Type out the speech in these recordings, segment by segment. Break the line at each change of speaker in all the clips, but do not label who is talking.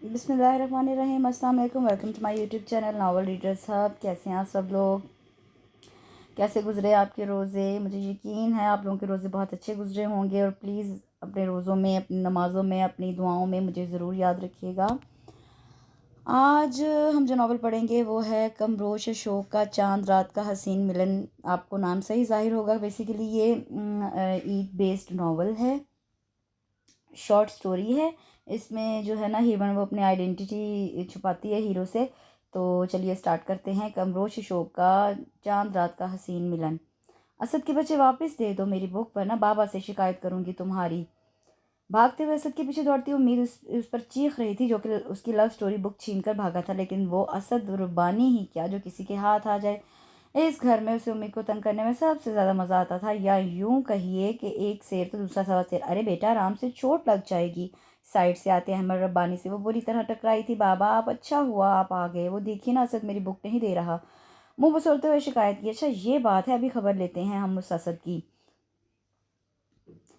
बिस्मिल्लाहिर्रहमानिर्रहीम। अस्सलाम वालेकुम। Welcome to my YouTube channel novel readers hub. कैसे हैं आप सब लोग? कैसे गुजरे आपके रोज़े? मुझे यकीन है आप लोगों के रोज़े बहुत अच्छे गुजरे होंगे। और प्लीज़ अपने रोज़ों में, अपनी नमाज़ों में, अपनी दुआओं में मुझे ज़रूर याद रखिएगा। आज हम जो नावल पढ़ेंगे वो है कमरोश शोक का चांद रात का हसीन मिलन। आपको नाम सही ज़ाहिर होगा। बेसिकली ये ईद बेस्ड नावल है, शॉर्ट स्टोरी है। इसमें जो है ना हीरोइन वो अपनी आइडेंटिटी छुपाती है हीरो से। तो चलिए स्टार्ट करते हैं। कमरोश शोक का चांद रात का हसीन मिलन। असद के बच्चे वापस दे दो मेरी बुक, वरना बाबा से शिकायत करूंगी तुम्हारी। भागते हुए असद के पीछे दौड़ती हुई उम्मीद उस पर चीख रही थी, जो कि उसकी लव स्टोरी बुक छीन कर भागा था। लेकिन वो असद रुबानी ही क्या, जो किसी के हाथ आ जाए। इस घर में उसे उम्मीद को तंग करने में सबसे ज़्यादा मज़ा आता था, या यूं कहिए कि एक शेर तो दूसरा सवा शेर। अरे बेटा आराम से, चोट लग जाएगी। साइड से आते अहमद रब्बानी से वो बुरी तरह टकराई थी। बाबा आप, अच्छा हुआ आप आ गए। वो देखिए ना, असद मेरी बुक नहीं दे रहा। मुंह बसोरते हुए शिकायत की। अच्छा ये बात है, अभी खबर लेते हैं हम उस असद की।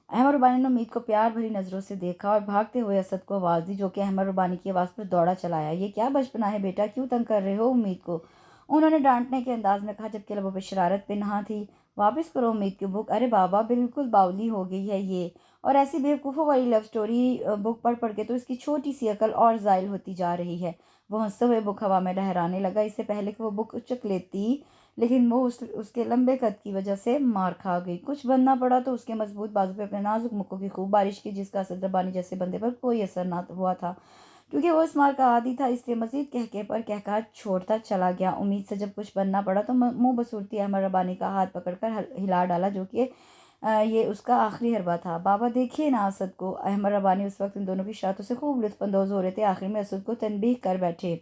अहमद रुबानी ने उम्मीद को प्यार भरी नज़रों से देखा और भागते हुए असद को आवाज़ दी, जो कि अहमद रुबानी की आवाज़ पर दौड़ा चला आया। ये क्या बचपना है बेटा, क्यों तंग कर रहे हो उम्मीद को? उन्होंने डांटने के अंदाज में कहा, जबकि लबों पर शरारत पे नहा थी। वापस करो उम्मीद की बुक। अरे बाबा बिल्कुल बावली हो गई है ये, और ऐसी बेवकूफ़ों वाली लव स्टोरी बुक पढ़ पढ़ के तो इसकी छोटी सी अकल और ज़ाइल होती जा रही है। वो हंसते हुए बुक हवा में लहराने लगा। इससे पहले कि वो बुक उचक लेती, लेकिन वो उसके लंबे कद की वजह से मार खा गई। कुछ बनना पड़ा तो उसके मजबूत बाजू पे अपने नाजुक मुक्कों की खूब बारिश की, जिसका असर रब्बानी जैसे बंदे पर कोई असर ना हुआ था, क्योंकि वो इस मार का आदी था। इसलिए मजीद कहके पर कहका छोड़ता चला गया। उम्मीद से जब कुछ बनना पड़ा तो मुंह बसूरती अहमद रब्बानी का हाथ पकड़कर हिला डाला, जो कि ये उसका आखिरी हरबा था। बाबा देखिए ना असद को। अहमद रब्बानी उस वक्त इन दोनों की शरारतों से खूब लुत्फानंदोज हो रहे थे। आखिर में असद को तनबीह कर बैठे,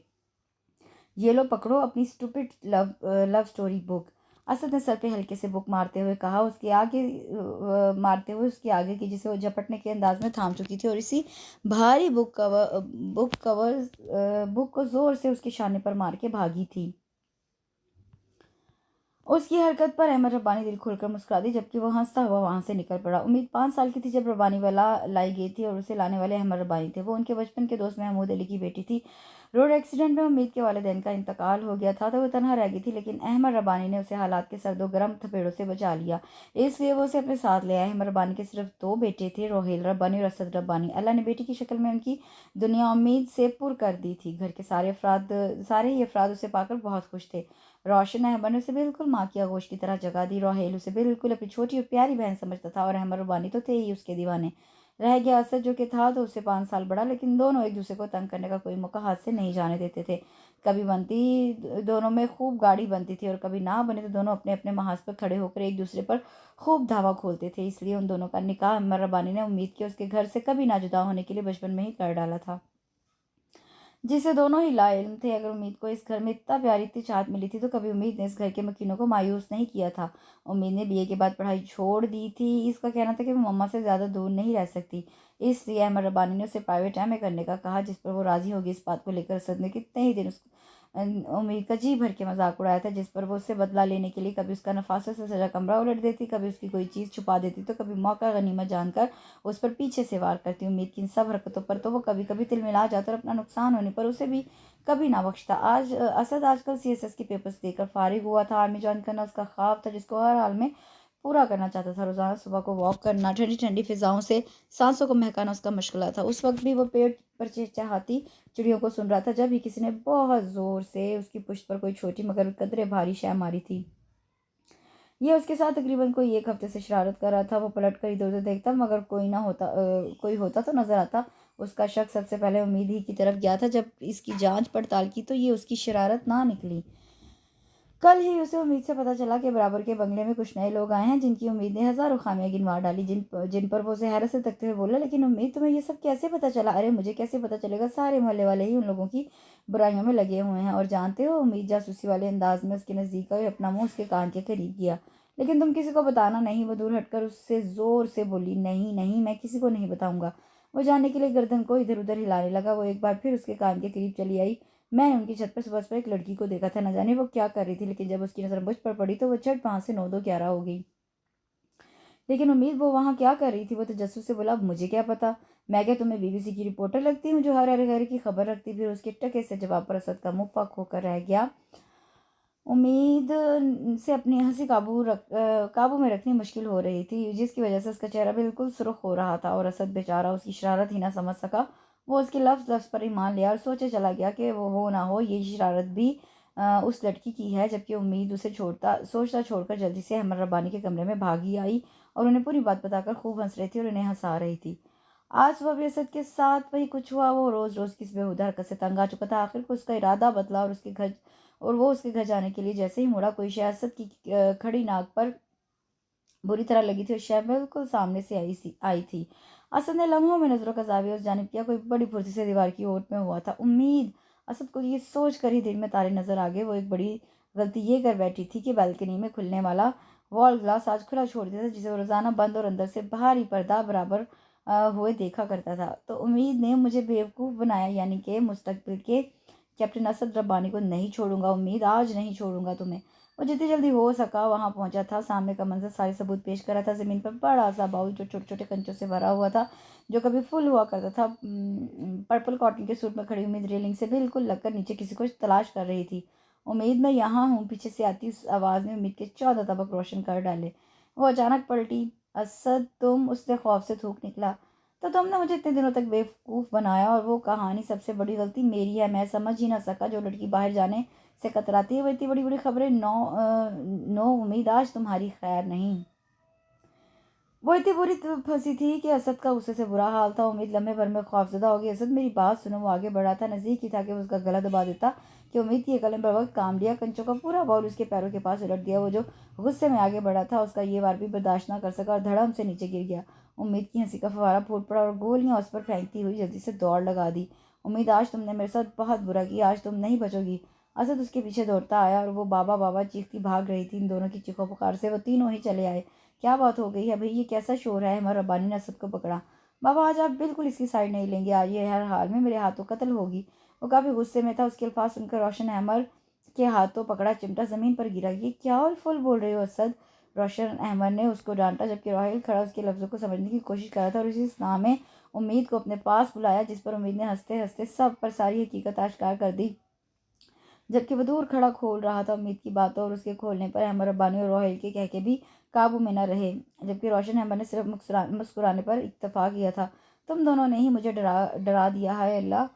ये लो पकड़ो अपनी stupid love story book. Asad ने सर पे हल्के से बुक मारते हुए कहा, उसके आगे मारते हुए उसके आगे की, जिसे वो झपटने के अंदाज में थाम चुकी थी, और इसी भारी बुक को जोर से उसके शाने पर मार के भागी थी। उसकी हरकत पर अहमद रब्बानी दिल खोलकर मुस्कुरा दी, जबकि वो हंसता हुआ वहां से निकल पड़ा। उम्मीद 5 साल की थी जब रब्बानी वाला लाई गई थी, और उसे लाने वाले अहमद रब्बानी थे। वो उनके बचपन के दोस्त महमूद अली की बेटी थी। रोड एक्सीडेंट में उम्मीद के वालिदैन का इंतकाल हो गया था, तो वो तनहा रह गई थी। लेकिन अहमद रब्बानी ने उसे हालात के सर्दो गर्म थपेड़ों से बचा लिया, इसलिए वो उसे अपने साथ ले आए। अहमद रब्बानी के सिर्फ 2 बेटे थे, रोहेल रब्बानी और असद रब्बानी। अल्लाह ने बेटी की शक्ल में उनकी दुनिया उम्मीद से पुर कर दी थी। घर के सारे ही अफराद उसे पाकर बहुत खुश थे। रोशन अहमद ने उसे बिल्कुल माँ की आगोश की तरह जगा दी। रोहेल उसे बिल्कुल अपनी छोटी और प्यारी बहन समझता था, और अहमद रुबानी तो थे ही उसके दीवाने। रह गया असद, जो कि था तो उससे 5 साल बड़ा, लेकिन दोनों एक दूसरे को तंग करने का कोई मौका हाथ से नहीं जाने देते थे। कभी बनती दोनों में खूब गाड़ी बनती थी, और कभी ना बने तो दोनों अपने अपने महाज पर खड़े होकर एक दूसरे पर खूब धावा खोलते थे। इसलिए उन दोनों का निकाह अहमद रब्बानी ने उम्मीद की उसके घर से कभी ना जुदा होने के लिए बचपन में ही कर डाला था, जिसे दोनों ही लाइल्म थे। अगर उम्मीद को इस घर में इतना प्यारी इतनी चाहत मिली थी, तो कभी उम्मीद ने इस घर के मकीनों को मायूस नहीं किया था। उम्मीद ने बीए के बाद पढ़ाई छोड़ दी थी। इसका कहना था कि वो मम्मा से ज़्यादा दूर नहीं रह सकती। इसलिए अहमद रब्बानी ने उसे प्राइवेट एमए करने का कहा, जिस पर वो राजी होगी। इस बात को लेकर असद ने कितने ही दिन उम्मीद का जी भर के मजाक उड़ाया था, जिस पर वो उससे बदला लेने के लिए कभी उसका नफासत से सजा कमरा उलट देती, कभी उसकी कोई चीज़ छुपा देती, तो कभी मौका गनीमत जानकर उस पर पीछे से वार करती। उम्मीद की इन सब हरकतों पर तो वो कभी कभी तिलमिला जाता, और अपना नुकसान होने पर उसे भी कभी ना बख्शता। असद आजकल सीएसएस के पेपर्स देकर फारिग हुआ था। आर्मी ज्वाइन करना उसका ख्वाब था, जिसको हर हाल में पूरा करना चाहता था। रोज़ाना सुबह को वॉक करना, ठंडी ठंडी फिजाओं से सांसों को महकाना उसका मशगला था। उस वक्त भी वो पेड़ पर चहचहाती चिड़ियों को सुन रहा था, जब ही किसी ने बहुत जोर से उसकी पुश्त पर कोई छोटी मगर कदरे भारी शय मारी थी। ये उसके साथ तकरीबन कोई 1 हफ्ते से शरारत कर रहा था। वो पलट कर इधर उधर देखता, मगर कोई होता तो नजर आता। उसका शक सबसे पहले उम्मीद ही की तरफ गया था। जब इसकी जांच पड़ताल की तो ये उसकी शरारत ना निकली। कल ही उसे उम्मीद से पता चला कि बराबर के बंगले में कुछ नए लोग आए हैं, जिनकी उम्मीद ने हजारों खामियां गिनवा डाली, जिन पर वो उसे हैरत से तकते हुए बोला, लेकिन उम्मीद तुम्हें ये सब कैसे पता चला? अरे मुझे कैसे पता चलेगा, सारे मोहल्ले वाले ही उन लोगों की बुराइयों में लगे हुए हैं। और जानते हो, उम्मीद जासूसी वाले अंदाज में उसके नज़दीक आई, अपना मुंह उसके कान के करीब किया। लेकिन तुम किसी को बताना नहीं। वो दूर हटकर उससे जोर से बोली, नहीं नहीं, मैं किसी को नहीं बताऊंगा। वो जानने के लिए गर्दन को इधर उधर हिलाने लगा। वो एक बार फिर उसके कान के करीब चली आई। मैंने उनकी छत पर सुबह सुबह एक लड़की को देखा था, न जाने वो क्या कर रही थी, लेकिन जब उसकी नज़र मुझ पर पड़ी तो वो झट 5 से 9 दो 11 हो गई। लेकिन उम्मीद वो वहाँ क्या कर रही थी? वो तजस्सुस से बोला, अब मुझे क्या पता? मैं क्या तुम्हें बीबीसी की रिपोर्टर लगती हूँ जो हर हर घर की खबर रखती? फिर उसके टके से जवाब पर असद का मुंह फक होकर रह गया। उम्मीद से अपनी हंसी काबू में रखनी मुश्किल हो रही थी, जिसकी वजह से उसका चेहरा बिल्कुल सुर्ख हो रहा था। और असद बेचारा उसकी शरारत ही ना समझ सका। वो उसके लफ्ज़ लफ्ज़ पर ही मान लिया और सोचे चला गया कि वो हो ना हो ये शरारत भी उस लड़की की है। जबकि उम्मीद उसे सोचता छोड़कर जल्दी से अहमद रब्बानी के कमरे में भागी आई और उन्हें पूरी बात बताकर खूब हंस रही थी और उन्हें हंसा रही थी। आज सुबह भी असद के साथ वही कुछ हुआ। वो रोज़ रोज़ की इस बेहुदा हरकत से तंग आ चुका था। आखिर को उसका इरादा बदला और वो उसके घर जाने के लिए जैसे ही मुड़ा, कोई शय असद की खड़ी नाक पर बुरी तरह लगी थी और शय बिल्कुल सामने से आई थी। असद ने लम्हों में नजरों का जाविया उस जानिब किया। कोई बड़ी फुर्ती से दीवार की ओट में हुआ था। उम्मीद असद को ये सोच कर ही दिल में तारे नजर आ गए। वो एक बड़ी गलती ये कर बैठी थी कि बालकनी में खुलने वाला वॉल ग्लास आज खुला छोड़ दिया था, जिसे वो रोजाना बंद और अंदर से भारी पर्दा बराबर हुए देखा करता था। तो उम्मीद ने मुझे बेवकूफ़ बनाया, यानी कि मुस्तकबिल के कैप्टन असद रब्बानी को नहीं छोड़ूंगा उम्मीद, आज नहीं छोड़ूंगा तुम्हें। वो जितनी जल्दी हो सका वहां पहुंचा था। सामने का मंजर सारे सबूत पेश कर रहा था। जमीन पर बड़ा सा बाउल जो छोटे छोटे कंचों से भरा हुआ था, जो कभी फुल हुआ करता था। पर्पल कॉटन के सूट में खड़ी उम्मीद रेलिंग से बिल्कुल लगकर नीचे किसी को तलाश कर रही थी। उम्मीद, मैं यहाँ हूँ, पीछे से आती उस आवाज़ ने उम्मीद के 14 तबक रोशन कर डाले। वो अचानक पलटी। असद, तुम? उससे खौफ से थूक निकला। तो तुमने मुझे इतने दिनों तक बेवकूफ़ बनाया और वो कहानी सबसे बड़ी गलती मेरी है। मैं समझ ही ना सका जो लड़की बाहर जाने से कतराती है वो इतनी बड़ी बड़ी खबरें। नो उम्मीद, आज तुम्हारी खैर नहीं। वो इतनी बुरी फंसी थी कि असद का गुस्से से बुरा हाल था। उम्मीद लम्हे भर में खौफजदा हो गई। असद, मेरी बात सुनो। वो आगे बढ़ा था, नजदीक ही था कि उसका गला दबा देता कि उम्मीद की कलम पर वक्त काम लिया। कंचों का पूरा बाउल उसके पैरों के पास उलट दिया। वो जो गुस्से में आगे बढ़ा था उसका ये वार भी बर्दाश्त ना कर सका और धड़म से नीचे गिर गया। उम्मीद की हंसी का फवारा फूट पड़ा और गोलियां उस पर फेंकती हुई जल्दी से दौड़ लगा दी। उम्मीद, आज तुमने मेरे साथ बहुत बुरा किया, आज तुम नहीं बचोगी। असद उसके पीछे दौड़ता आया और वो बाबा बाबा चीखती भाग रही थी। इन दोनों की चीखों पुकार से वो तीनों ही चले आए। क्या बात हो गई है भाई, ये कैसा शोर है? हमारा रब्बानी ने असद को पकड़ा। बाबा, आज आप बिल्कुल इसकी साइड नहीं लेंगे। आज ये हर हाल में मेरे हाथों कत्ल होगी। वो काफी गुस्से में था। उसके अल्फाज सुनकर रोशन अहमद के हाथों पकड़ा चिमटा जमीन पर गिरा। ये क्या और फुल बोल रहे हो असद? रोशन अहमद ने उसको डांटा, जबकि राहिल खड़ा उसके लफ्जों को समझने की कोशिश कर रहा था और उसी स्नाह में उम्मीद को अपने पास बुलाया, जिस पर उम्मीद ने हंसते हंसते सब पर सारी हकीकत आश्कार कर दी। जबकि वो दूर खड़ा खोल रहा था। उम्मीद की बातों और उसके खोलने पर अहमद रब्बानी और रोहिल के कह के भी काबू में न रहे, जबकि रोशन अहमद ने सिर्फ मुस्कुराने पर इक्तफा किया था। तुम दोनों ने ही मुझे डरा डरा दिया है अल्लाह।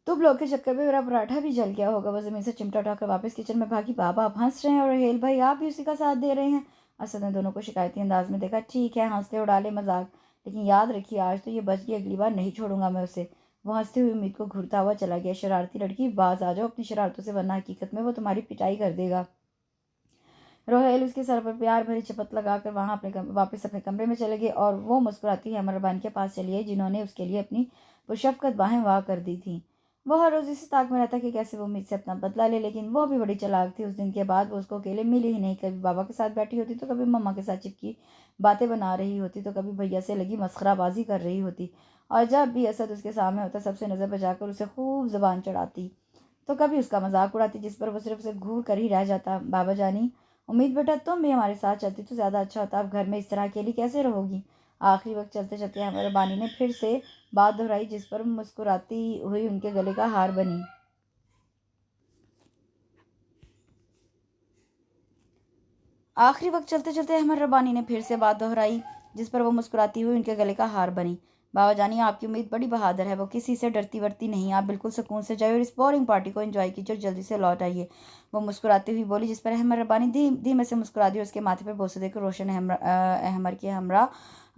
तुम लोग के चक्कर में मेरा पराठा भी जल गया होगा। वो जमीन से चिमटा उठाकर वापस किचन में भागी। बाबा, आप हंस रहे हैं और हेल भाई आप भी उसी का साथ दे रहे हैं। असद ने दोनों को शिकायती अंदाज में देखा। ठीक है, हंसते उड़ा ले मजाक, लेकिन याद रखिए आज तो ये बच गई, अगली बार नहीं छोड़ूंगा मैं उसे। वो हंसते हुए उम्मीद को घूरता हुआ चला गया। शरारती लड़की, बाज आ जाओ अपनी शरारतों से, वरना हकीकत में वो तुम्हारी पिटाई कर देगा। रोहेल उसके सर पर प्यार भरी चपत लगाकर वापस अपने कमरे में चले गए और वो मुस्कुराती है अमरबान के पास चली आई, जिन्होंने उसके लिए अपनी पुरशफकत बाहें वाह कर दी थी। वो हर रोज इसी ताक में रहता कि कैसे वो मुझसे अपना बदला ले, लेकिन वो भी बड़ी चालाक थी। उस दिन के बाद वो उसको अकेले मिली ही नहीं। कभी बाबा के साथ बैठी होती तो कभी मम्मा के साथ चिपकी बातें बना रही होती, तो कभी भैया से लगी मस्खराबाजी कर रही होती। और जब भी असद उसके सामने होता सबसे नज़र बचाकर उसे खूब जबान चढ़ाती, तो कभी उसका मजाक उड़ाती, जिस पर वो सिर्फ उसे घूर कर ही रह जाता। बाबा जानी, उम्मीद बेटा तुम भी हमारे साथ चलती तो ज़्यादा अच्छा होता। अब घर में इस तरह अकेली कैसे रहोगी? आखिरी वक्त चलते चलते हमारे बानी ने फिर से बात दोहराई, जिस पर मुस्कुराती हुई उनके गले का हार बनी। आखिरी वक्त चलते चलते अहमद रब्बानी ने फिर से बात दोहराई, जिस पर वो मुस्कुराती हुई उनके गले का हार बनी। बाबा जानी, आपकी उम्मीद बड़ी बहादुर है, वो किसी से डरती वरती नहीं। आप बिल्कुल सुकून से जाइए और इस बोरिंग पार्टी को एंजॉय कीजिए और जल्दी से लौट आइए। वो मुस्कुराती हुई बोली, जिस पर अहमद रब्बानी धीमे से मुस्कुरा दी और उसके माथे पर बोसे देकर रोशन अहमद के हमरा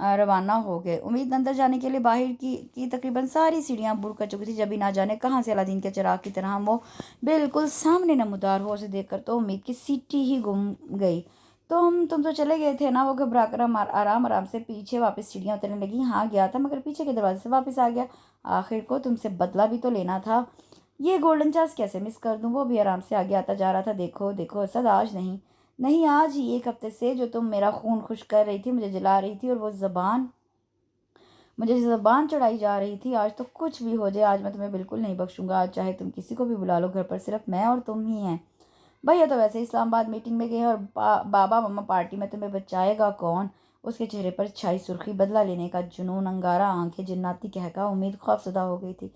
रवाना हो गए। उम्मीद अंदर जाने के लिए बाहर की तकरीबन सारी सीढ़ियां बुर कर चुकी थी, जब भी ना जाने कहाँ से अलादीन के चिराग की तरह वो बिल्कुल सामने नमूदार हो। उसे देखकर तो उम्मीद की सीटी ही गुम गई। तुम तो चले गए थे ना? वो घबरा कर आराम आराम से पीछे वापस सीढ़ियाँ उतरने लगी। हाँ गया था, मगर पीछे के दरवाजे से वापस आ गया। आखिर को तुमसे बदला भी तो लेना था। ये गोल्डन चांस कैसे मिस कर दूं? वो भी आराम से आगे आता जा रहा था। देखो देखो असद, आज नहीं, नहीं आज ही, एक हफ्ते से जो तुम मेरा खून खुश कर रही थी, मुझे जला रही थी और वो जबान मुझे जबान चढ़ाई जा रही थी, आज तो कुछ भी हो जाए, आज मैं तुम्हें बिल्कुल नहीं बख्शूंगा। आज चाहे तुम किसी को भी बुला लो, घर पर सिर्फ मैं और तुम ही हैं। भैया तो वैसे ही इस्लामाबाद मीटिंग में गए हैं और बाबा मम्मा पार्टी में तुम्हें बचाएगा कौन। उसके चेहरे पर छाई सुर्खी, बदला लेने का जुनून, अंगारा, आंखें जिन्नाती कहका। उम्मीद खौफजदा हो गई थी।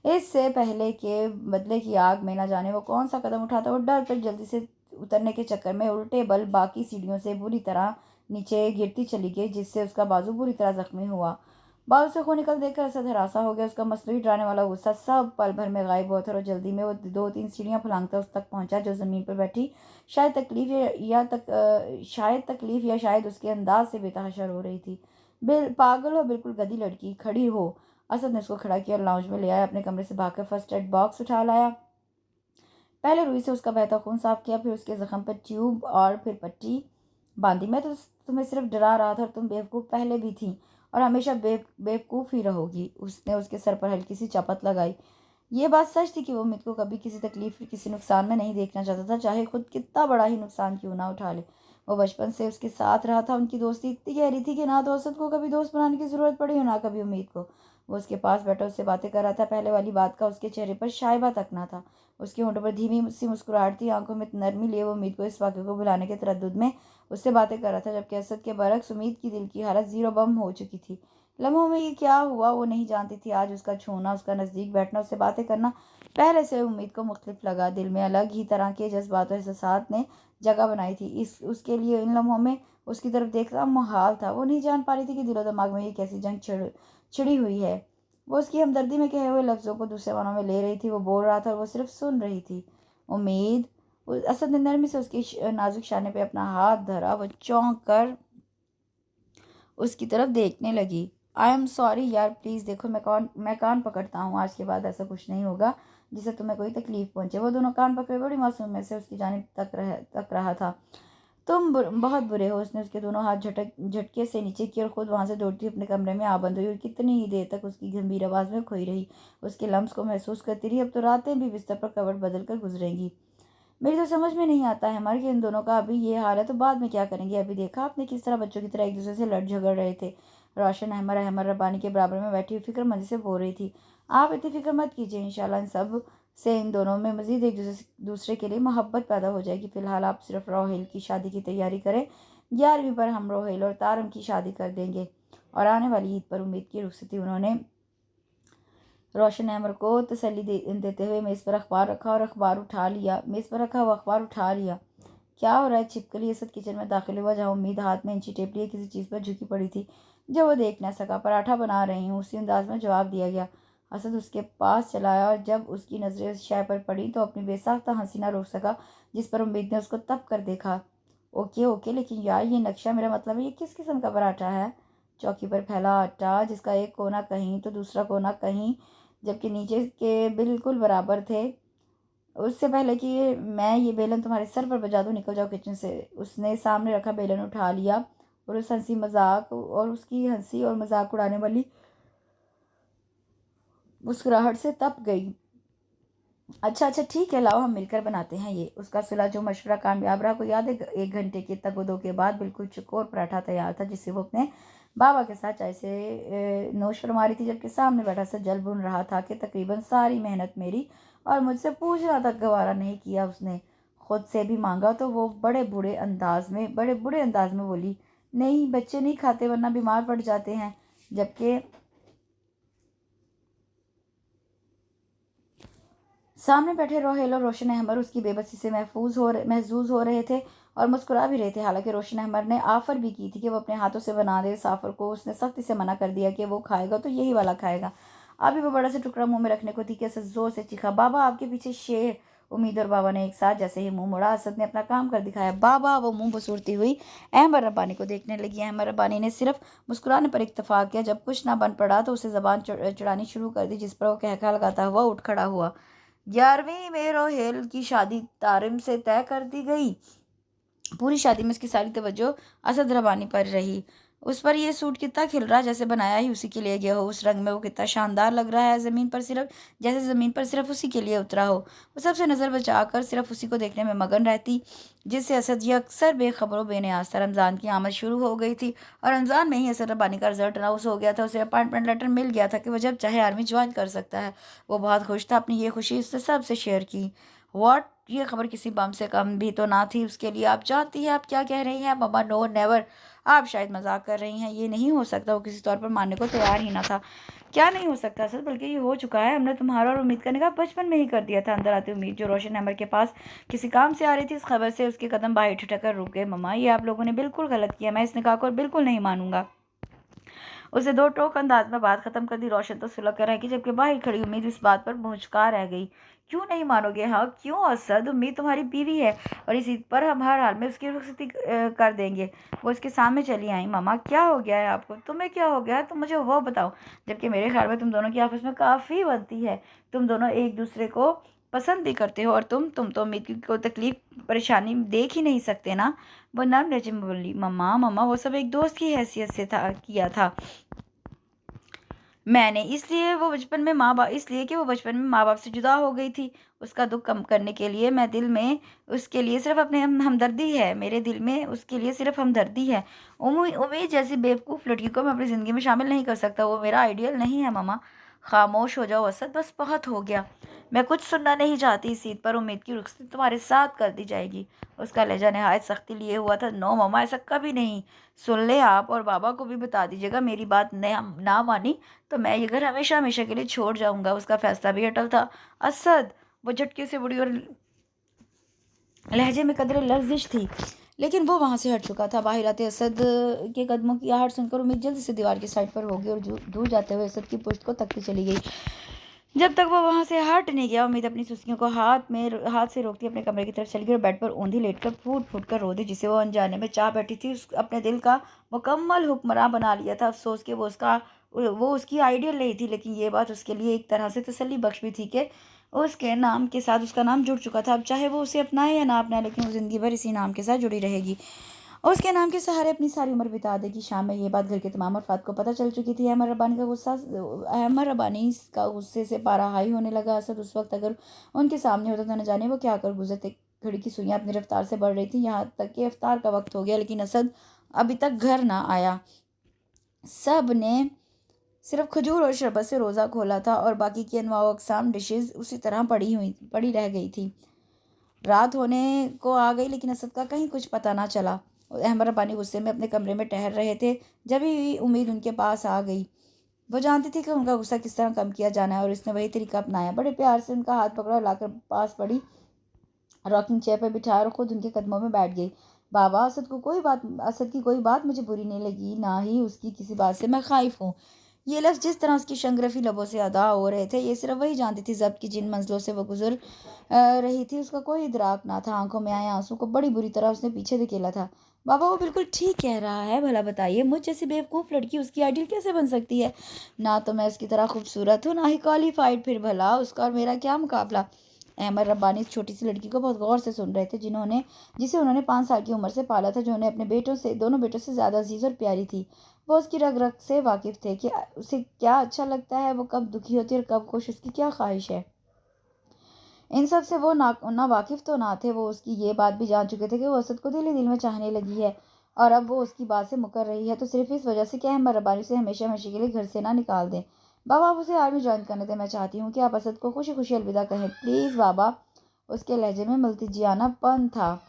इससे पहले के बदले की आग में न जाने वो कौन सा कदम उठाता। वो डर कर जल्दी से उतरने के चक्कर में उल्टे बल बाकी सीढ़ियों से बुरी तरह नीचे गिरती चली गई, जिससे उसका बाजू बुरी तरह जख्मी हुआ। बाजू से खून निकल देखकर असद हरासा हो गया। उसका मसनूई डराने वाला गुस्सा सब पल भर में गायब हुआ था और जल्दी में वो 2-3 सीढ़ियां फलांगता उस तक पहुंचा जो जमीन पर बैठी शायद तकलीफ या शायद उसके अंदाज से बेतहाशा हो रही थी। पागल हो, बिल्कुल गधी लड़की, खड़ी हो। असद ने उसको खड़ा किया और लाउंज में ले आया। अपने कमरे से भागकर फर्स्ट एड बॉक्स उठा लाया। पहले रुई से उसका बहता खून साफ किया, फिर उसके जख्म पर ट्यूब और फिर पट्टी बांधी। मैं तो तुम्हें सिर्फ डरा रहा था और तुम बेवकूफ़ पहले भी थी और हमेशा बेवकूफ़ ही रहोगी। उसने उसके सर पर हल्की सी चपत लगाई। ये बात सच थी कि वो उम्मीद को कभी किसी तकलीफ किसी नुकसान में नहीं देखना चाहता था, चाहे खुद कितना बड़ा ही नुकसान क्यों ना उठा ले। वो बचपन से उसके साथ रहा था। उनकी दोस्ती इतनी गहरी थी कि ना तो असद को कभी दोस्त बनाने की ज़रूरत पड़ी और ना कभी उम्मीद को। वो उसके पास बैठा उससे बातें कर रहा था। पहले वाली बात का उसके चेहरे पर शायबा तक ना था। उसके होंठों पर धीमी सी मुस्कुराहट थी, आंखों में नरमी लिए वो उम्मीद को इस वाक़े को भुलाने के तरद्दुद में उससे बातें कर रहा था, जबकि असद के बरक्स उम्मीद की दिल की हालत ज़ीरो बम हो चुकी थी। लम्हों में ये क्या हुआ वो नहीं जानती थी। आज उसका छूना, उसका नज़दीक बैठना, उससे बातें करना पहले से उम्मीद को मुख्तलिफ लगा। दिल में अलग ही तरह के जज्बात और एहसासात ने जगह बनाई थी। इस उसके लिए इन लम्हों में उसकी तरफ देखना मुहाल था। वो नहीं जान पा रही थी कि दिलो दिमाग में ये कैसी जंग छिड़ी हुई है। वो उसकी हमदर्दी में कहे हुए लफ्ज़ों को दूसरे मानों में ले रही थी। वो बोल रहा था और वो सिर्फ सुन रही थी। उम्मीद। असद ने नरमी से उसके नाजुक शाने पे अपना हाथ धरा। वो चौंक कर उसकी तरफ देखने लगी। आई एम सॉरी यार, प्लीज़ देखो, मैं कान पकड़ता हूँ। आज के बाद ऐसा कुछ नहीं होगा जिससे तुम्हें कोई तकलीफ पहुंचे। वो दोनों कान पकड़े बड़ी मासूम में से उसकी जानिब तक रहा था। तुम बहुत बुरे हो। उसने उसके दोनों हाथ झटके से नीचे किए और खुद वहां से दौड़ती अपने कमरे में आ बंद हुई और कितनी ही देर तक उसकी गंभीर आवाज़ में खोई रही। उसके लम्स को महसूस करती रही। अब तो रातें भी बिस्तर पर कवर बदल कर गुजरेंगी। मेरी तो समझ में नहीं आता है हमारे कि इन दोनों का अभी ये हाल है तो बाद में क्या करेंगे। अभी देखा आपने किस तरह बच्चों की तरह एक दूसरे से लड़ झगड़ रहे थे। रोशन अहमद रब्बानी के बराबर में बैठी हुई फिक्रमंदी से बोल रही थी। आप इतनी फिक्र मत कीजिए, इंशाल्लाह इन सब से इन दोनों में मजीद एक दूसरे के लिए मोहब्बत पैदा हो जाएगी। फिलहाल आप सिर्फ रोहेल की शादी की तैयारी करें। 11वीं पर हम रोहेल और तारम की शादी कर देंगे और आने वाली ईद पर उम्मीद की रुखसती। उन्होंने रोशन अहमद को तसल्ली देते हुए मेज़ पर अखबार रखा और अखबार उठा लिया। मेज़ पर रखा हुआ अखबार उठा लिया। क्या हो रहा है? छिपकली असद किचन में दाखिल हुआ, जहाँ उम्मीद हाथ में इंची टेप लिए किसी चीज़ पर झुकी पड़ी थी जो वो देख न सका। पराठा बना रही हूँ, उसी अंदाज में जवाब दिया गया। असद उसके पास चला आया और जब उसकी नज़रें उस शय पर पड़ी तो अपनी बेसाख्ता हंसी ना रोक सका जिस पर उम्मीद ने उसको तब कर देखा। ओके ओके, लेकिन यार ये नक्शा, मेरा मतलब है ये किस किस्म का पराठा है? चौकी पर फैला आटा जिसका एक कोना कहीं तो दूसरा कोना कहीं, जबकि नीचे के बिल्कुल बराबर थे। उससे पहले कि मैं ये बेलन तुम्हारे सर पर बजा दूँ, निकल जाओ किचन से। उसने सामने रखा बेलन उठा लिया और उसकी हंसी और मजाक उड़ाने वाली मुस्कुराहट से तप गई। अच्छा अच्छा ठीक है, लाओ हम मिलकर बनाते हैं ये। उसका सुलह जो मशवरा कामयाब रहा। को याद है 1 घंटे के तगोदो के बाद बिल्कुल चकोर पराठा तैयार था जिसे वो अपने बाबा के साथ चाय से नोश फरमा रही थी, जबकि सामने बैठा सा जल भुन रहा था कि तकरीबन सारी मेहनत मेरी और मुझसे पूछना तक गवारा नहीं किया। उसने खुद से भी मांगा तो वो बड़े बुरे अंदाज में बोली, नहीं बच्चे नहीं खाते वरना बीमार पड़ जाते हैं। जबकि सामने बैठे रोहेल और रोशन अहमद उसकी बेबसी से महजूज हो रहे थे और मुस्कुरा भी रहे थे। हालांकि रोशन अहमद ने आफर भी की थी कि वो अपने हाथों से बना दे साफर को। उसने सख्ती से मना कर दिया कि वो खाएगा तो यही वाला खाएगा। अभी वो बड़ा सा टुकड़ा मुंह में रखने को थी कि असद जोर से चीखा, बाबा आपके पीछे शेर। उम्मीद और बाबा ने एक साथ जैसे ही मुंह मोड़ा, असद ने अपना काम कर दिखाया। बाबा। वो मुंह बसूरती हुई अहमद रब्बानी को देखने लगी। अहमद रब्बानी ने सिर्फ मुस्कुराने पर इत्तेफाक किया। जब कुछ ना बन पड़ा तो उसे जबान चढ़ानी शुरू कर दी, जिस पर वो कहका लगाता हुआ उठ खड़ा हुआ। 11वीं में रोहेल की शादी तारिम से तय कर दी गई। पूरी शादी में उसकी सारी तवज्जो असद रबानी पर रही। उस पर यह सूट कितना खिल रहा, जैसे बनाया ही उसी के लिए गया हो। उस रंग में वो कितना शानदार लग रहा है, ज़मीन पर सिर्फ उसी के लिए उतरा हो। वो सबसे नज़र बचाकर सिर्फ उसी को देखने में मगन रहती, जिससे असद ये अक्सर बेखबरों बेनियाज था। रमज़ान की आमद शुरू हो गई थी और रमज़ान में ही असद रबानी का रिजल्ट अनाउंस हो गया था। उसे अपॉइंटमेंट लेटर मिल गया था कि वह जब चाहे आर्मी ज्वाइन कर सकता है। वो बहुत खुश था। अपनी ये खुशी उससे सबसे शेयर की। वॉट ये खबर किसी बम से कम भी तो ना थी उसके लिए। आप जानती हैं आप क्या कह रही हैं मम्मा? No never. आप शायद मजाक कर रही हैं, ये नहीं हो सकता। वो किसी तौर पर मानने को तैयार ही ना था। क्या नहीं हो सकता सर, बल्कि ये हो चुका है। हमने तुम्हारा और उम्मीद करने का बचपन में ही कर दिया था। अंदर आती उम्मीद जो रोशन हैमर के पास किसी काम से आ रही थी, इस खबर से उसके कदम बाहर ठिठक कर रुक गए। मम्मा, ये आप लोगों ने बिल्कुल गलत किया। मैं इस निकाह को बिल्कुल नहीं मानूंगा। उसे दो टोक अंदाज में बात खत्म कर दी। रोशन तो सुलग कर रह गई, जबकि बाहर खड़ी उम्मीद इस बात पर भौंचका रह गई। क्यों नहीं मानोगे? हाँ क्यों असद? उम्मीद तुम्हारी बीवी है और इसी पर हम हर हाल में उसकी रुखसती कर देंगे। वो इसके सामने चली आई। मामा, क्या हो गया है आपको? तुम्हें क्या हो गया है? तुम मुझे वो बताओ। जबकि मेरे ख्याल में तुम दोनों की आपस में काफ़ी बनती है। तुम दोनों एक दूसरे को पसंद भी करते हो, और तुम तो उम्मीद की कोई तकलीफ परेशानी देख ही नहीं सकते ना। वो नर्म लहजे में बोली। मम्मा मम्मा, वो सब एक दोस्त की हैसियत से था, किया था मैंने, इसलिए वो बचपन में माँ बाप इसलिए कि वो बचपन में माँ बाप से जुदा हो गई थी। उसका दुख कम करने के लिए मैं दिल में उसके लिए सिर्फ अपने हमदर्दी है। मेरे दिल में उसके लिए सिर्फ हमदर्दी है। उम्मीद जैसी बेवकूफ़ लड़की को मैं अपनी ज़िंदगी में शामिल नहीं कर सकता। वो मेरा आइडियल नहीं है मामा। खामोश हो जाओ असद, बस बहुत हो गया। मैं कुछ सुनना नहीं चाहती। इस सीट पर उम्मीद की रुखसती तुम्हारे साथ कर दी जाएगी। उसका लहजा नहायत सख्ती लिए हुआ था। नो मामा, ऐसा कभी नहीं। सुन ले, आप और बाबा को भी बता दीजिएगा, मेरी बात ना मानी तो मैं ये घर हमेशा हमेशा के लिए छोड़ जाऊंगा। उसका फैसला भी अटल था। असद, वो झटके से बुढ़ी और लहजे में कदरे लर्जिश थी, लेकिन वो वहां से हट चुका था। बाहर आते असद के कदमों की आहट सुनकर उम्मीद जल्दी से दीवार की साइड पर हो गई और दूर जाते हुए असद की पुश्त को तकती चली गई। जब तक वो वहां से हट नहीं गया, उम्मीद अपनी सुस्कियों को हाथ से रोकती अपने कमरे की तरफ चली गई और बेड पर ऊंधी लेटकर फूट फूट कर रो दी। जिसे वो अनजाने में चाह बैठी थी, अपने दिल का मुकम्मल हुक्मरान बना लिया था। अफसोस कि वो उसकी आइडियल नहीं थी, लेकिन ये बात उसके लिए एक तरह से तसल्ली बख्श भी थी कि उसके नाम के साथ उसका नाम जुड़ चुका था। अब चाहे वो उसे अपनाए या ना अपनाए, लेकिन वो जिंदगी भर इसी नाम के साथ जुड़ी रहेगी और उसके नाम के सहारे अपनी सारी उम्र बिता देगी। शाम में ये बात घर के तमाम अफराद को पता चल चुकी थी। अहमद रब्बानी का गुस्से से पारा हाई होने लगा। असद उस वक्त अगर उनके सामने होता था, न जाने वो क्या कर गुजरते। घड़ी की सुइयां अपनी रफ्तार से बढ़ रही थी, यहाँ तक कि इफ्तार का वक्त हो गया, लेकिन असद अभी तक घर ना आया। सब ने सिर्फ खजूर और शरबत से रोज़ा खोला था और बाकी की अनवा अकसाम डिशेज उसी तरह पड़ी रह गई थी। रात होने को आ गई, लेकिन असद का कहीं कुछ पता ना चला। अहमद रब्बानी गुस्से में अपने कमरे में टहल रहे थे, जब ही उम्मीद उनके पास आ गई। वो जानती थी कि उनका गुस्सा किस तरह कम किया जाना है और इसने वही तरीका अपनाया। बड़े प्यार से उनका हाथ पकड़ा और लाकर पास पड़ी रॉकिंग चेयर पर बिठाया और खुद उनके कदमों में बैठ गई। बाबा, असद की कोई बात मुझे बुरी नहीं लगी, ना ही उसकी किसी बात से मैं खाइफ हूँ। ये लफ्ज़ जिस तरह उसकी शंगरफी लबों से अदा हो रहे थे, ये सिर्फ वही जानती थी। जब्त की जिन मंजिलों से वो गुजर रही थी, उसका कोई इदराक ना था। आंखों में आए आंसू को बड़ी बुरी तरह उसने पीछे धकेला था। बाबा, वो बिल्कुल ठीक कह रहा है। भला बताइए, मुझ जैसी बेवकूफ़ लड़की उसकी आइडियल कैसे बन सकती है? ना तो मैं उसकी तरह खूबसूरत हूँ, ना ही क्वालिफाइड। फिर भला उसका और मेरा क्या मुकाबला? अहमद रब्बानी इस छोटी सी लड़की को बहुत गौर से सुन रहे थे, जिसे उन्होंने 5 साल की उम्र से पाला था, जो उन्हें अपने दोनों बेटों से ज़्यादा अजीज़ और प्यारी थी। वो उसकी रग रग से वाकिफ़ थे कि उसे क्या अच्छा लगता है, वो कब दुखी होती है और कब खुश, उसकी क्या ख्वाहिश है। इन सब से वो ना वाकिफ़ तो ना थे। वो उसकी ये बात भी जान चुके थे कि वो असद को दिल ही दिल में चाहने लगी है, और अब वो उसकी बात से मुकर रही है तो सिर्फ इस वजह से कि अहमद रब्बानी उसे हमेशा हमेशा के लिए घर से ना निकाल दें। बाबा, आप उसे आर्मी ज्वाइन करने दें। मैं चाहती हूँ कि आप असद को खुशी खुशी अलविदा कहें, प्लीज़ बाबा। उसके लहजे में मल्तिजियानापन था।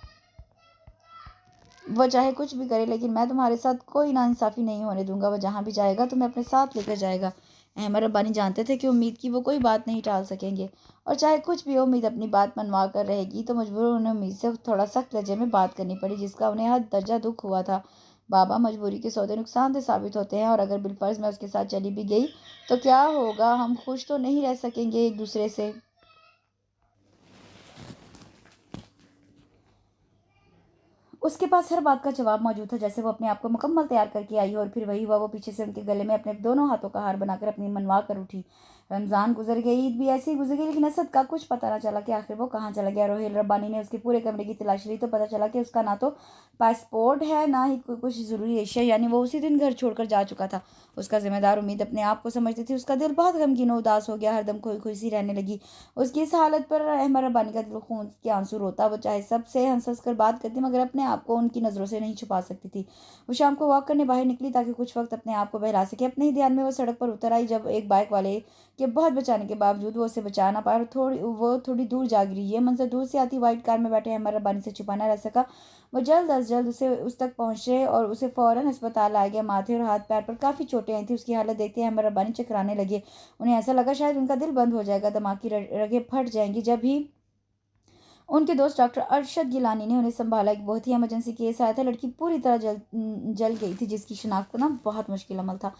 वो चाहे कुछ भी करे, लेकिन मैं तुम्हारे साथ कोई नाइंसाफ़ी नहीं होने दूंगा। वो जहाँ भी जाएगा तुम्हें अपने साथ लेकर जाएगा। अहमद रब्बानी जानते थे कि उम्मीद की वो कोई बात नहीं टाल सकेंगे, और चाहे कुछ भी हो, उम्मीद अपनी बात मनवा कर रहेगी। तो मजबूर उन्हें उम्मीद से थोड़ा सख्त लहजे में बात करनी पड़ी, जिसका उन्हें हद दर्जा दुख हुआ था। बाबा, मजबूरी के सौदे नुकसानदेह साबित होते हैं, और अगर बिलफर्ज मैं उसके साथ चली भी गई तो क्या होगा? हम खुश तो नहीं रह सकेंगे एक दूसरे से। उसके पास हर बात का जवाब मौजूद था। जैसे वो अपने आप को मुकम्मल तैयार करके आई हो, और फिर वही हुआ। वो पीछे से उनके गले में अपने दोनों हाथों का हार बनाकर अपनी मनवा कर उठी। रमज़ान गुजर गई, ईद भी ऐसे ही गुजर गई, लेकिन असद का कुछ पता ना चला कि आखिर वो कहाँ चला गया। रोहिल रब्बानी ने उसके पूरे कमरे की तलाशी ली तो पता चला कि उसका ना तो पासपोर्ट है, ना ही कुछ ज़रूरी एशिया, यानी वो उसी दिन घर छोड़कर जा चुका था। उसका जिम्मेदार उम्मीद अपने आप को समझती थी। उसका दिल बहुत गमगीन और उदास हो गया, हरदम खोई खोई सी रहने लगी। उसकी इस हालत पर अहमद रब्बानी का दिल खून के आंसू रोता। वो चाहे सबसे हंस हंस कर बात करती, मगर अपने आप उनकी नज़रों से नहीं छुपा सकती थी। वो शाम को वॉक करने बाहर निकली ताकि कुछ वक्त अपने आप को बहला सके। अपने ही ध्यान में वो सड़क पर उतर आई जब एक बाइक वाले के बहुत बचाने के बावजूद वो उसे बचा ना पाया और वो थोड़ी दूर जा गिरी। ये मंजर दूर से आती व्हाइट कार में बैठे अहमद रब्बानी से छुपा ना रह सका। वो जल्द अज जल्द उस तक पहुंचे और उसे फौरन अस्पताल लाया गया। माथे और हाथ पैर पर काफ़ी चोटें आई थी। उसकी हालत देखते ही अहमद रब्बानी चकराने लगे। उन्हें ऐसा लगा शायद उनका दिल बंद हो जाएगा, दिमाग की रगें फट जाएंगी। जब ही उनके दोस्त डॉक्टर अरशद गिलानी ने उन्हें संभाला। एक बहुत ही इमरजेंसी केस आया था। लड़की पूरी तरह जल गई थी, जिसकी शिनाख्त करना बहुत मुश्किल अमल था।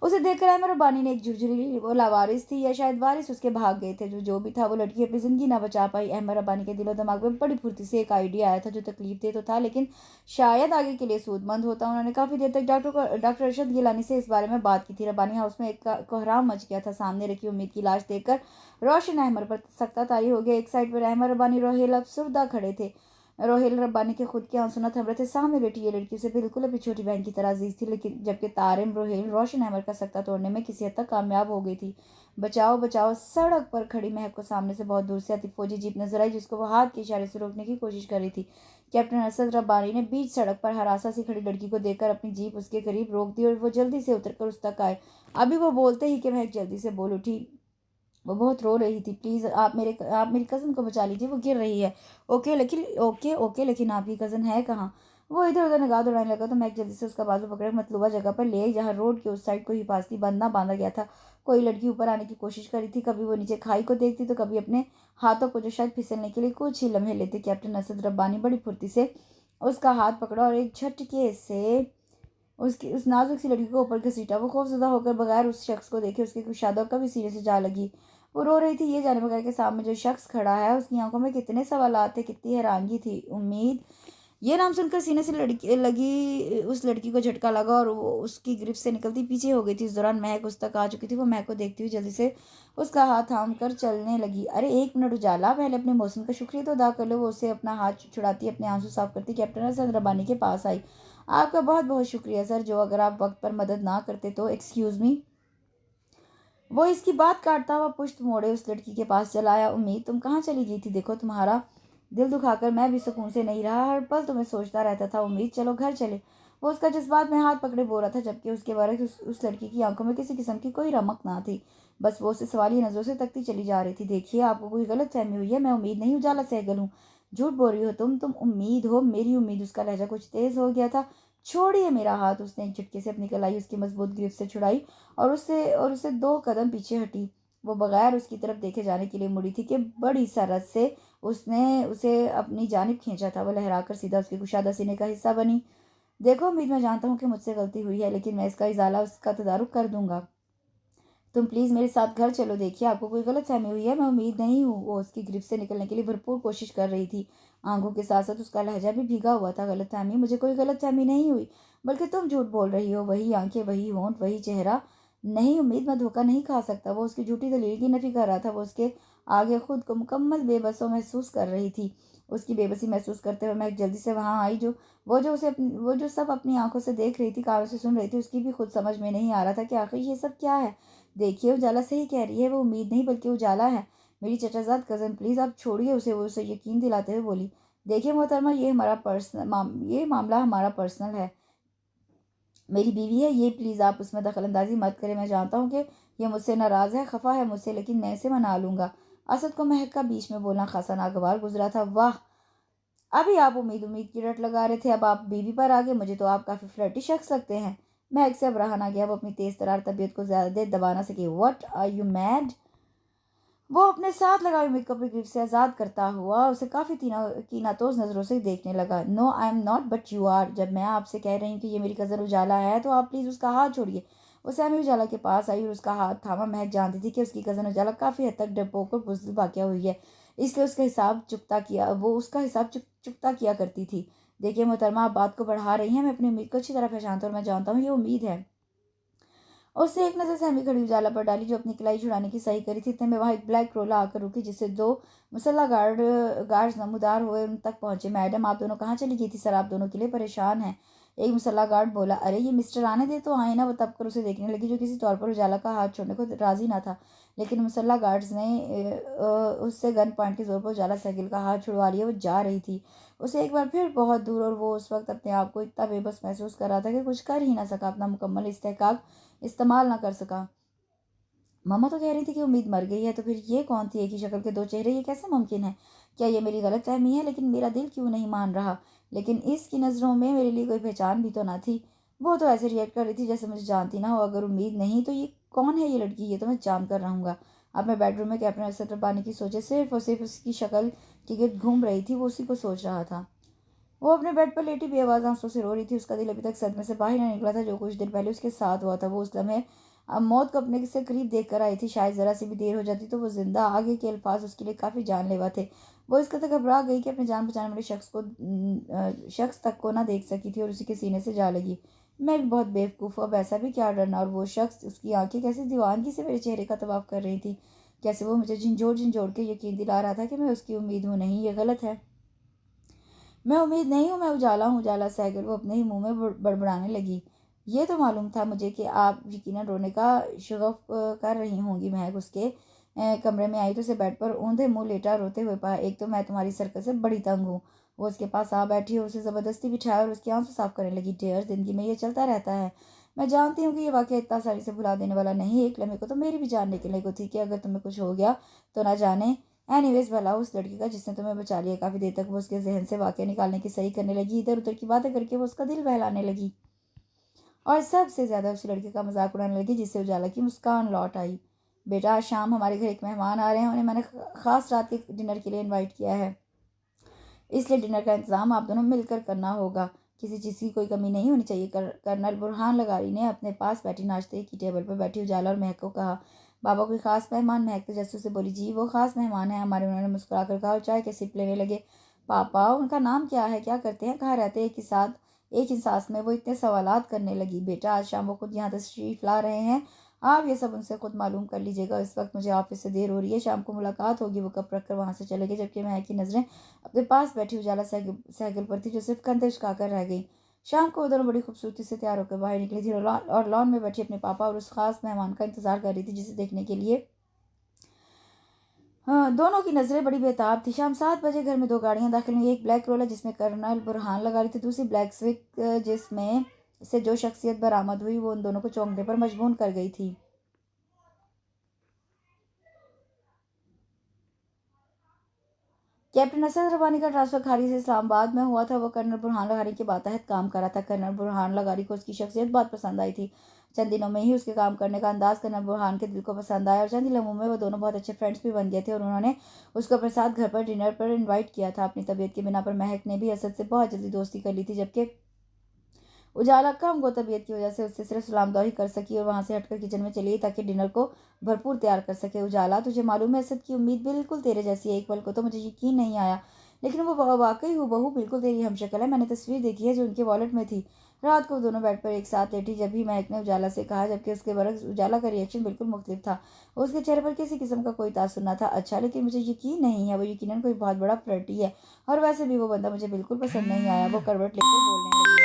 उसे देखकर अहमद रब्बानी ने एक झुरझुरी ली। वो लावारिस थी या शायद वारिस उसके भाग गए थे। जो भी था, वो लड़की अपनी ज़िंदगी ना बचा पाई। अहमद रब्बानी के दिलो दिमाग में बड़ी फुर्ती से एक आइडिया आया था जो तकलीफ दे तो था, लेकिन शायद आगे के लिए सूदमंद होता। उन्होंने काफ़ी देर तक डॉक्टर अरशद गिलानी से इस बारे में बात की थी। रब्बानी हाउस में एक कोहराम मच गया था। सामने रखी उम्मीद की लाश देखकर रोशन अहमद पर सख्ता तारी हो गया। एक साइड पर अहमद रब्बानी रोहेल अफसरदा खड़े थे। रोहेल रब्बानी के खुद के आंसू न थम रहे थे। सामने बेटी ये लड़की उसे बिल्कुल अपनी छोटी बहन की तरह अजीज थी, लेकिन जबकि तारिम रोहेल रोशन अहमद का सख्ता तोड़ने में किसी हद तक कामयाब हो गई थी। बचाओ बचाओ। सड़क पर खड़ी महक को सामने से बहुत दूर से आती फौजी जीप नजर आई, जिसको वो हाथ के इशारे से रोकने की कोशिश कर रही थी। कैप्टन असद रब्बानी ने बीच सड़क पर हरासा सी खड़ी लड़की को देखकर अपनी जीप उसके करीब रोक दी और वो जल्दी से उतरकर उस तक आए। अभी वो बोलते ही कि महक जल्दी से बोल उठी। वो बहुत रो रही थी। प्लीज़ आप मेरी कज़न को बचा लीजिए, वो गिर रही है। ओके लेकिन आपकी कज़न है कहाँ? वो इधर उधर निगाह दौड़ाने लगा तो मैं जल्दी से उसका बाजू पकड़े मतलूबा जगह पर ले आई, जहाँ रोड के उस साइड कोई हिफाजती बंद ना बांधा गया था। कोई लड़की ऊपर आने की कोशिश करी थी। कभी वो नीचे खाई को देखती तो कभी अपने हाथों को जो शायद फिसलने के लिए कुछ ही लम्हे लेते। कैप्टन असद रब्बानी बड़ी फुर्ती से उसका हाथ पकड़ा और एक झटके से उसकी उस नाजुक सी लड़की को ऊपर घसीटा। वो खौफजदा होकर बगैर उस शख्स को देखे उसकी कुशादों का भी सीने से जा लगी। वो रो रही थी, ये जाने बगैर के सामने जो शख्स खड़ा है उसकी आंखों में कितने सवालात थे, कितनी हैरानगी थी। उम्मीद, ये नाम सुनकर सीने से लड़की लगी उस लड़की को झटका लगा और वो उसकी गिरफ्त से निकलती पीछे हो गई थी। इस दौरान महक उस तक आ चुकी थी। वो महक को देखती हुई जल्दी से उसका हाथ थाम कर चलने लगी। अरे एक मिनट उजाला, पहले अपने मौसम का शुक्रिया तो अदा कर लो। वो उसे अपना हाथ छुड़ाती अपने आंसू साफ करती कैप्टन असद रब्बानी के पास आई। आपका बहुत बहुत शुक्रिया सर, जो अगर आप वक्त पर मदद ना करते तो। Excuse me. वो इसकी बात काटता हुआ पुश्त मोड़े उस लड़की के पास चला आया। उम्मीद, तुम कहाँ चली गई थी? देखो तुम्हारा दिल दुखाकर मैं भी सुकून से नहीं रहा। हर पल तुम्हें सोचता रहता था। उम्मीद, चलो घर चले। वो उसका जज्बात में हाथ पकड़े बोल रहा था, जबकि उसके बारे उस लड़की की आंखों में किसी किस्म की कोई रमक ना थी। बस वो उसे सवालिया नजरों से तकती चली जा रही थी। देखिए, आपको कोई गलत फहमी हुई है। मैं उम्मीद नहीं, उजाला सहगल हूँ। झूठ बोल रही हो तुम उम्मीद हो, मेरी उम्मीद। उसका लहजा कुछ तेज हो गया था। छोड़िए मेरा हाथ। उसने एक झटके से अपनी कलाई उसकी मजबूत गिरफ्त से छुड़ाई और उसे 2 कदम पीछे हटी। वो बगैर उसकी तरफ देखे जाने के लिए मुड़ी थी कि बड़ी सरत से उसने उसे अपनी जानिब खींचा था। वो लहराकर सीधा उसके कुशादा सीने का हिस्सा बनी। देखो उम्मीद, मैं जानता हूँ कि मुझसे गलती हुई है, लेकिन मैं इसका इजाला उसका तदारुक कर दूंगा। तुम प्लीज़ मेरे साथ घर चलो। देखिए, आपको कोई गलतफहमी हुई है। मैं उम्मीद नहीं हूँ। वो उसकी गिरफ्त से निकलने के लिए भरपूर कोशिश कर रही थी। आंखों के साथ साथ उसका लहजा भी भीगा हुआ था। गलतफहमी? मुझे कोई गलतफहमी नहीं हुई, बल्कि तुम झूठ बोल रही हो। वही आंखें, वही होंठ, वही चेहरा। नहीं उम्मीद, मैं धोखा नहीं खा सकता। वो उसकी झूठी दलील की नफी कर रहा था। वो उसके आगे खुद को मुकम्मल बेबसों महसूस कर रही थी। उसकी बेबसी महसूस करते हुए मैं जल्दी से वहाँ आई। वो जो सब अपनी आंखों से देख रही थी, कानों से सुन रही थी, उसकी भी खुद समझ में नहीं आ रहा था कि आखिर ये सब क्या है। देखिए, उजाला सही कह रही है। वो उम्मीद नहीं बल्कि उजाला है। मेरी चचाजाद कज़न, प्लीज़ आप छोड़िए उसे। वो उसे यकीन दिलाते हुए बोली। देखिए मोहतरमा, ये मामला हमारा पर्सनल है। मेरी बीवी है ये, प्लीज़ आप उसमें दखल अंदाजी मत करें। मैं जानता हूँ कि ये मुझसे नाराज़ है, खफा है मुझसे, लेकिन मैं इसे मना लूँगा। असद को महक का बीच में बोलना खासा नागवार गुजरा था। वाह, अभी आप उम्मीद उम्मीद की रट लगा रहे थे, अब आप बीवी पर आ गए। मुझे तो आप काफ़ी फ्लर्टी शख्स लगते हैं। महक से अब रहा ना गया। वो अपनी तेज़ तरार तबीयत को ज़्यादा देर दबा ना सकी। What are you mad? वो अपने साथ लगाई उम्मीद को अपनी गिरफ्त से आज़ाद करता हुआ उसे काफ़ी कीनातोज नज़रों से देखने लगा। No I am not, but you are. जब मैं आपसे कह रही हूँ कि ये मेरी कज़न उजाला है, तो आप प्लीज़ उसका हाथ छोड़िए। वो सैमी उजाला के पास आई और उसका हाथ थामा। महक जानती थी कि उसकी कज़न उजाला काफ़ी हद तक डरपोक और बुज़दिल वाक़या हुई है, इसलिए उसका हिसाब चुकता किया करती थी। देखिए मोहतरमा, आप बात को बढ़ा रही हैं। मैं अपनी उम्मीद को अच्छी तरह पहचानता हूँ और मैं जानता हूँ ये उम्मीद है। उसने एक नज़र सहमी खड़ी उजाला पर डाली, जो अपनी कलाई छुड़ाने की सही करी थी। इतने में वहाँ एक ब्लैक रोला आकर रुकी, जिससे 2 मुसल्ला गार्ड्स नमूदार हुए उन तक पहुंचे। मैडम, आप दोनों कहाँ चली गई थी? सर, आप दोनों के लिए परेशान हैं। एक मुसल्ला गार्ड बोला, अरे ये मिस्टर आने दे तो आए ना। वो तब कर उसे देखने लगी, जो किसी तौर पर उजाला का हाथ छोड़ने को राजी ना था। लेकिन मुसल्ला गार्ड्स ने उससे गन पॉइंट के जोर पर उजाला साइकिल का हाथ छुड़वा लिया। वो जा रही थी, उसे एक बार फिर बहुत दूर, और वो उस वक्त अपने आप को इतना बेबस महसूस कर रहा था कि कुछ कर ही ना सका, अपना मुकम्मल इस्तेहकाक इस्तेमाल ना कर सका। मम्मा तो कह रही थी कि उम्मीद मर गई है, तो फिर ये कौन थी? एक ही शक्ल के दो चेहरे, ये कैसे मुमकिन है? क्या ये मेरी गलतफहमी है? लेकिन मेरा दिल क्यों नहीं मान रहा? लेकिन इसकी नज़रों में मेरे लिए कोई पहचान भी तो ना थी। वो तो ऐसे रिएक्ट कर रही थी जैसे मुझे जानती ना हो। अगर उम्मीद नहीं तो ये कौन है ये लड़की? ये तो मैं जान कर रहूँगा। अब मैं बेडरूम में कैप्टन असद रब्बानी की सोचे सिर्फ और सिर्फ उसकी शक्ल की गिर्द घूम रही थी। वो उसी को सोच रहा था। वो अपने बेड पर लेटी बेआवाज़ आंसू से रो रही थी। उसका दिल अभी तक सदमे से बाहर नहीं निकला था जो कुछ देर पहले उसके साथ हुआ था। वो उस लम्हे अब मौत को अपने से करीब देख कर आई थी। शायद ज़रा सी भी देर हो जाती तो वो जिंदा आगे के अल्फाज उसके लिए काफ़ी जानलेवा थे। वो इस कदर घबरा गई कि अपने जान बचाने वाले शख्स तक को ना देख सकी थी, और उसी के सीने से जा लगी। मैं भी बहुत बेवकूफ़ हूँ, अब ऐसा भी क्या डरना? और वो शख्स, उसकी आंखें कैसे दीवानगी से मेरे चेहरे का तवाफ कर रही थी। कैसे वो मुझे झिंझोड़ झिंझोड़ के यकीन दिला रहा था कि मैं उसकी उम्मीद हूँ। नहीं, ये गलत है। मैं उम्मीद नहीं हूँ, मैं उजाला हूँ, उजाला सहगल। वो अपने ही मुंह में बड़बड़ाने लगी। ये तो मालूम था मुझे कि आप यकीनन रोने का शगफ कर रही होंगी। महक उसके कमरे में आई तो उसे बेड पर औंधे मुंह लेटा रोते हुए पाया। एक तो मैं तुम्हारी सरकत से बड़ी तंग हूँ। वो उसके पास आ बैठी और उसे ज़बरदस्ती बिठाया और उसकी आंसू साफ करने लगी। डियर, जिंदगी में ये चलता रहता है। मैं जानती हूँ कि ये वाक़या इतना आसानी से भुला देने वाला नहीं है। एक लम्हे को तो मेरी भी जानने के लिए को थी कि अगर तुम्हें कुछ हो गया तो ना जाने। एनीवेज, भला उस लड़की का जिसने तुम्हें बचा लिया। काफ़ी देर तक वो उसके जहन से वाक़या निकालने की सही करने लगी। इधर उधर की बातें करके वो उसका दिल बहलाने लगी, और सबसे ज़्यादा उस लड़के का मजाक उड़ाने लगी जिससे उजाला की मुस्कान लौट आई। बेटा, आज शाम हमारे घर एक मेहमान आ रहे हैं। उन्हें मैंने ख़ास रात के डिनर के लिए इनवाइट किया है, इसलिए डिनर का इंतज़ाम आप दोनों मिलकर करना होगा। किसी चीज़ की कोई कमी नहीं होनी चाहिए। कर्नल बुरहान लगारी ने अपने पास बैठी नाश्ते की टेबल पर बैठी उजाला और महक को कहा, बाबा कोई ख़ास मेहमान? महक तजस्सुस से बोली, जी वो ख़ास मेहमान है हमारे। उन्होंने मुस्कुरा कर कहा और चाय के सिप लेने लगे। पापा, उनका नाम क्या है? क्या करते हैं? कहाँ रहते हैं? एक ही साथ, एक ही सांस में वो इतने सवालात करने लगी। बेटा, आज शाम वो खुद यहाँ तशरीफ़ ला रहे हैं। आप ये सब उनसे खुद मालूम कर लीजिएगा। इस वक्त मुझे ऑफिस से देर हो रही है, शाम को मुलाकात होगी। वो कप रख कर वहाँ से चले गए, जबकि महक की नज़रें अपने पास बैठी उजाला साइकिल पर थी, जो सिर्फ कंधे झुकाकर रह गई। शाम को वो दोनों बड़ी खूबसूरती से तैयार होकर बाहर निकली थी, और लॉन में बैठी अपने पापा और उस खास मेहमान का इंतजार कर रही थी, जिसे देखने के लिए हाँ, दोनों की नज़रें बड़ी बेताब थी। शाम 7 बजे घर में दो गाड़ियां दाखिल हुई। एक ब्लैक रोला जिसमें कर्नल बुरहान लगा रही थी, दूसरी ब्लैक स्विक जिसमें से जो शख्सियत बरामद हुई वो उन दोनों को चौंकने पर मजबूर कर गई थी। कैप्टन असद रबानी का ट्रांसफर खारी से इस्लामाबाद में हुआ था। वो कर्नल बुरहान लगारी के बातहत काम कर रहा था। कर्नल बुरहान लगारी को उसकी शख्सियत बहुत पसंद आई थी। चंद दिनों में ही उसके काम करने का अंदाज कर्नल बुरहान के दिल को पसंद आया, और चंद ही लम्हों में वो दोनों बहुत अच्छे फ्रेंड्स भी बन गए थे, और उन्होंने उसको अपने साथ घर पर डिनर पर इन्वाइट किया था। अपनी तबीयत के बिना पर महक ने भी असद से बहुत जल्दी दोस्ती कर ली थी, जबकि उजाला कम गो तबीयत की वजह से उससे सिर्फ सलामदौरी कर सकी और वहां से हटकर किचन में चली गई ताकि डिनर को भरपूर तैयार कर सके। उजाला, तुझे मालूम है असद की उम्मीद बिल्कुल तेरे जैसी है। एक पल को तो मुझे यकीन नहीं आया, लेकिन वो वाकई हूबहू बिल्कुल तेरी हमशक्ल है। मैंने तस्वीर देखी है जो उनके वॉलेट में थी। रात को दोनों बेड पर एक साथ लेटी जब भी महक ने उजाला से कहा, जबकि उसके बरक्स उजाला का रिएक्शन बिल्कुल मुख्तलिफ था। उसके चेहरे पर किसी किस्म का कोई तासुर न था। अच्छा, लेकिन मुझे यकीन नहीं है, वो यकीनन कोई बहुत बड़ा फ्लर्टी है, और वैसे भी वो बंदा मुझे बिल्कुल पसंद नहीं आया। वो करवट लेकर बोलने लगी,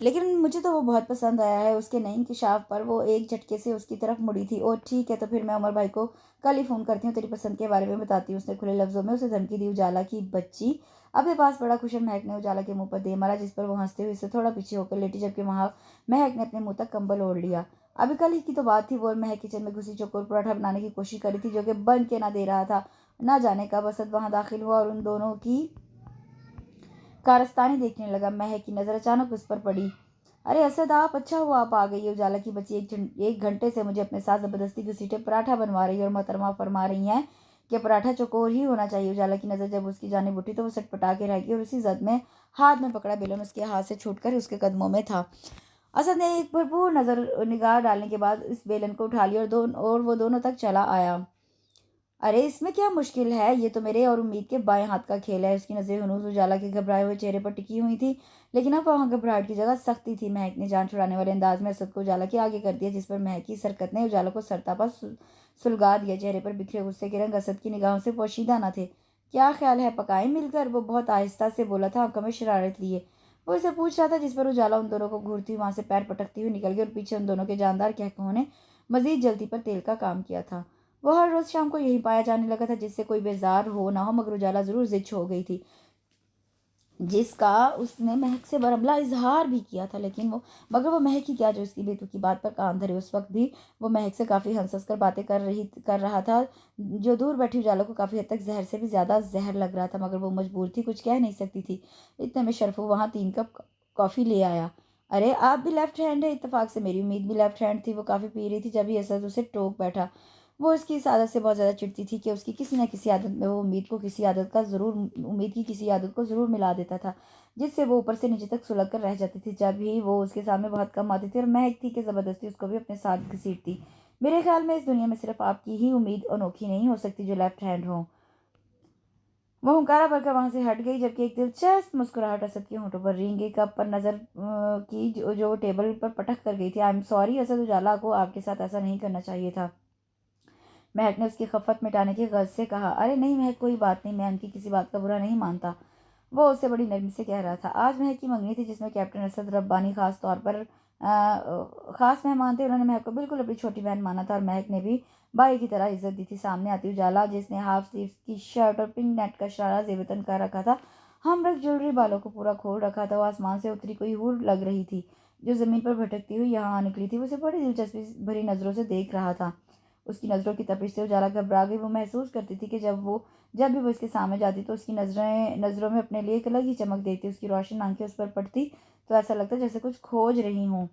लेकिन मुझे तो वो बहुत पसंद आया है। उसके नई इंकिशाफ पर वो एक झटके से उसकी तरफ मुड़ी थी। ओह ठीक है, तो फिर मैं उमर भाई को कल ही फ़ोन करती हूँ, तेरी पसंद के बारे में बताती हूँ। उसने खुले लफ्ज़ों में उसे धमकी दी। उजाला की बच्ची, अपने पास बड़ा खुशन महक ने उजाला के मुंह पर दे मारा, जिस पर वो हंसते हुए इससे थोड़ा पीछे होकर लेटी, जबकि वहाँ महक ने अपने मुंह तक कंबल ओढ़ लिया। अभी कल ही की तो बात थी। वो और महक किचन में घुसी चौकोर पराठा बनाने की कोशिश कर रही थी, जो कि बन के ना दे रहा था। ना जाने कब असद वहाँ दाखिल हुआ और उन दोनों की कारस्तानी देखने लगा। महक की नज़र अचानक उस पर पड़ी। अरे असद, आप, अच्छा हुआ आप आ गई। उजाला की बच्ची एक घंटे से मुझे अपने साथ ज़बरदस्ती घसीटे पराठा बनवा रही है, और मोहतरमा फरमा रही हैं कि पराठा चौकोर ही होना चाहिए। उजाला की नज़र जब उसकी जानिब उठी तो वो सटपटा के रह गई, और उसी जद में हाथ में पकड़ा बेलन उसके हाथ से छूटकर उसके कदमों में था। असद ने एक भरपूर नज़र निगाह डालने के बाद इस बेलन को उठा लिया, और वो दोनों तक चला आया। अरे इसमें क्या मुश्किल है? ये तो मेरे और उम्मीद के बाएं हाथ का खेल है। उसकी नज़रें हनूज उजाला के घबराए हुए चेहरे पर टिकी हुई थी, लेकिन अब वहाँ घबराहट की जगह सख्ती थी। महक ने जान छुड़ाने वाले अंदाज में असद को उजाला के आगे कर दिया, जिस पर महक की सरकत ने उजाला को सरतापा सुलगा दिया। चेहरे पर बिखरे गुस्से के रंग असद की निगाहों से पोशीदा न थे। क्या ख्याल है, पकाएं मिलकर? वो बहुत आहिस्ता से बोला था, आंखों में शरारत लिए वो इसे पूछ रहा था, जिस पर उजाला उन दोनों को घूरती हुई वहां से पैर पटकती हुई निकल गई और पीछे उन दोनों के जानदार कहकों ने मजीद जल्दी पर तेल का काम किया था। वो हर रोज शाम को यही पाया जाने लगा था, जिससे कोई बेजार हो ना हो, मगर उजाला जरूर जिद हो गई थी, जिसका उसने महक से बरमला इजहार भी किया था। लेकिन वो मगर वो महक ही क्या जो उसकी बेतुकी बात पर कान धरे। उस वक्त भी वो महक से काफ़ी हंस हंस कर बातें कर रहा था, जो दूर बैठी उजाला को काफ़ी हद तक जहर से भी ज़्यादा जहर लग रहा था, मगर वो मजबूर थी, कुछ कह नहीं सकती थी। इतने में शरफू वहाँ 3 कप कॉफ़ी ले आया। अरे आप भी लेफ्ट हैंड है? इत्तेफाक से मेरी उम्मीद भी लेफ्ट हैंड थी। वो काफ़ी पी रही थी जब ही असद उसे टोक बैठा। वो उसकी इस आदत से बहुत ज़्यादा चिढ़ती थी कि उसकी किसी न किसी आदत में वो उम्मीद की किसी आदत को ज़रूर मिला देता था, जिससे वो ऊपर से नीचे तक सुलग कर रह जाती थी। जब भी वो उसके सामने बहुत कम आती थी और महक थी कि ज़बरदस्ती उसको भी अपने साथ घसीटती। मेरे ख्याल में इस दुनिया में सिर्फ आपकी ही उम्मीद अनोखी नहीं हो सकती जो लेफ्ट हैंड हो। वो हुंकारा भरकर वहां से हट गई, जबकि एक दिलचस्प मुस्कुराहट असद के होठों पर रेंग गई। कप पर नजर की जो टेबल पर पटक कर गई थी। आई एम सॉरी असद, उजाला को आपके साथ ऐसा नहीं करना चाहिए था। महक ने उसकी खफत मिटाने की गर्ज से कहा। अरे नहीं महक, कोई बात नहीं, मैं उनकी किसी बात का बुरा नहीं मानता। वो उससे बड़ी नरमी से कह रहा था। आज महक की मंगनी थी, जिसमें कैप्टन असद रब्बानी खास तौर पर खास मेहमान थे। उन्होंने महक को बिल्कुल अपनी छोटी बहन माना था और महक ने भी भाई की तरह इज्जत दी थी। सामने आती उजाला, जिसने हाफ स्लीव की शर्ट और पिंक नेट का शरारा जेबतन कर रखा था, हम रख ज्वेलरी, बालों को पूरा खोल रखा था। वो आसमान से उतरी कोई हूर लग रही थी, जो जमीन पर भटकती हुई यहाँ आ निकली थी। वो उसे बड़ी दिलचस्पी भरी नजरों से देख रहा था। उसकी नज़रों की तपिश से उजाला घबरा गई। वो महसूस करती थी कि जब भी वो इसके सामने जाती तो उसकी नज़रों में अपने लिए एक अलग ही चमक देती। उसकी रोशन आंखें उस पर पड़ती तो ऐसा लगता जैसे कुछ खोज रही हूँ।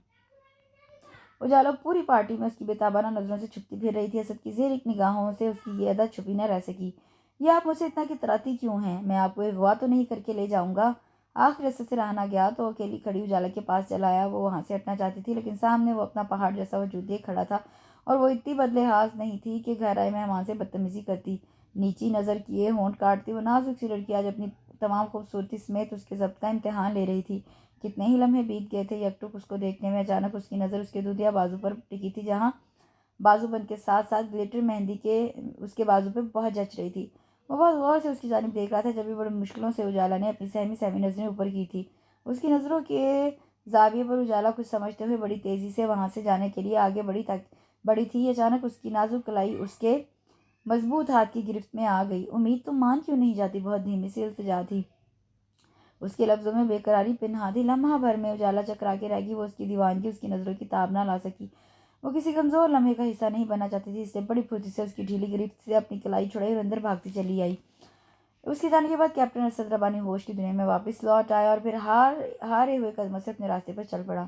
उजाला पूरी पार्टी में उसकी बेताबाना नज़रों से छुपती फिर रही थी। असद की ज़ेरिक निगाहों से उसकी ये अदा छुपी न रह सकी। ये आप मुझसे इतना कितराती क्यों हैं? मैं आपको एक अगवा तो नहीं करके ले जाऊंगा? आखिर असद से रहा ना गया तो अकेली खड़ी उजाला के पास चला आया। वो वहां से हटना चाहती थी, लेकिन सामने वो अपना पहाड़ जैसा वजूद देख खड़ा था, और वो इतनी बदलेहाज नहीं थी कि घर आए मेहमान से बदतमीजी करती। नीची नज़र किए होंठ काटती वो नाजुक सी लड़की आज अपनी तमाम खूबसूरती समेत उसके जब्त का इम्तिहान ले रही थी। कितने ही लम्हे बीत गए थे यकटुक उसको देखने में। अचानक उसकी नज़र उसके दूधिया बाजू पर टिकी थी, जहाँ बाजूबंद के साथ साथ ग्लिटर मेहंदी के उसके बाजू पे बहुत जच रही थी। वो बहुत गौर से उसकी जानिब देख रहा था, जब भी बड़ी मुश्किलों से उजाला ने अपनी सहमी सहमी नज़रें ऊपर की थी। उसकी नज़रों के जाविये पर उजाला कुछ समझते हुए बड़ी तेज़ी से वहां से जाने के लिए आगे बढ़ी थी। अचानक उसकी नाजुक कलाई उसके मजबूत हाथ की गिरफ्त में आ गई। उम्मीद तुम मान क्यों नहीं जाती? बहुत धीमी सी इल्तिजा थी उसके लफ्जों में। बेकरारी पिन्हा थी। लम्हा भर में उजाला चकरा के रह गई। वो उसकी दीवानगी, उसकी नज़रों की ताब ना ला सकी। वो किसी कमज़ोर लम्हे का हिस्सा नहीं बनना चाहती थी, इससे बड़ी फुर्ती से उसकी ढीली गिरफ्त से अपनी कलाई छुड़ाई और अंदर भागती चली आई। उसके जाने के बाद कैप्टन असद रबानी होश की दुनिया में वापस लौट आया और फिर हारे हुए कदमों से अपने रास्ते पर चल पड़ा।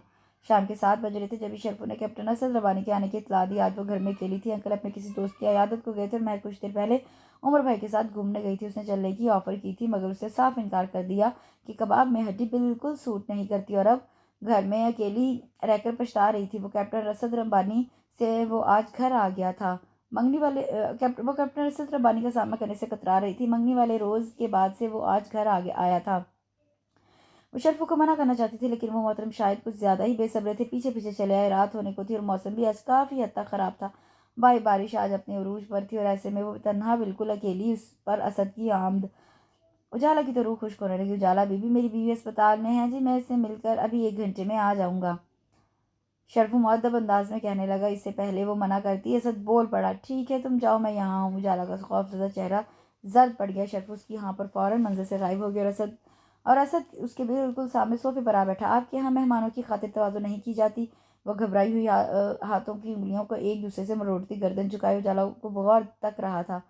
शाम के 7 बज रहे थे जब शरफू ने कैप्टन असद रबानी के आने की इतला दी। आज वो घर में अकेली थी। अंकल अपने किसी दोस्त की अयादत को गए थे और मैं कुछ देर पहले उमर भाई के साथ घूमने गई थी। उसने चलने की ऑफर की थी, मगर उससे साफ इनकार कर दिया कि कबाब में हड्डी बिल्कुल सूट नहीं करती, और अब घर में अकेली रहकर पछता रही थी। वो कैप्टन असद रबानी से वो आज घर आ गया था। कैप्टन अरशद रब्बानी का सामना करने से कतरा रही थी। मंगनी वाले रोज के बाद से वो आज घर आया था। वो शर्फू को मना करना चाहती थी, लेकिन वो मोहतरम शायद कुछ ज्यादा ही बेसब्र थे। पीछे पीछे चले आए। रात होने को थी और मौसम भी आज काफी हद तक खराब था। भाई बारिश आज अपने उरूज पर थी और ऐसे में वो तन्हा बिल्कुल अकेली उस पर असद की आमद। उजाला की तो रूह खुश्क होने लगी। उजाला बीबी, मेरी बीवी अस्पताल में है जी, मैं इससे मिलकर अभी 1 घंटे में आ जाऊंगा, शरफू मुअद्दब अंदाज में कहने लगा। इससे पहले वो मना करती असद बोल पड़ा। ठीक है तुम जाओ, मैं यहाँ हूँ। उजाला का खौफजदा चेहरा जर्द पड़ गया। शरफू उसकी यहाँ पर फौरन मंजिल से गायब हो गया और असद उसके बिल्कुल सामने सोफे पर आ बैठा। आपके यहाँ मेहमानों की खातिर तवाज़ो नहीं की जाती? वो घबराई हुई हाथों की उंगलियों को एक दूसरे से मरोड़ती गर्दन झुकाए उजाला को गौर तक रहा था।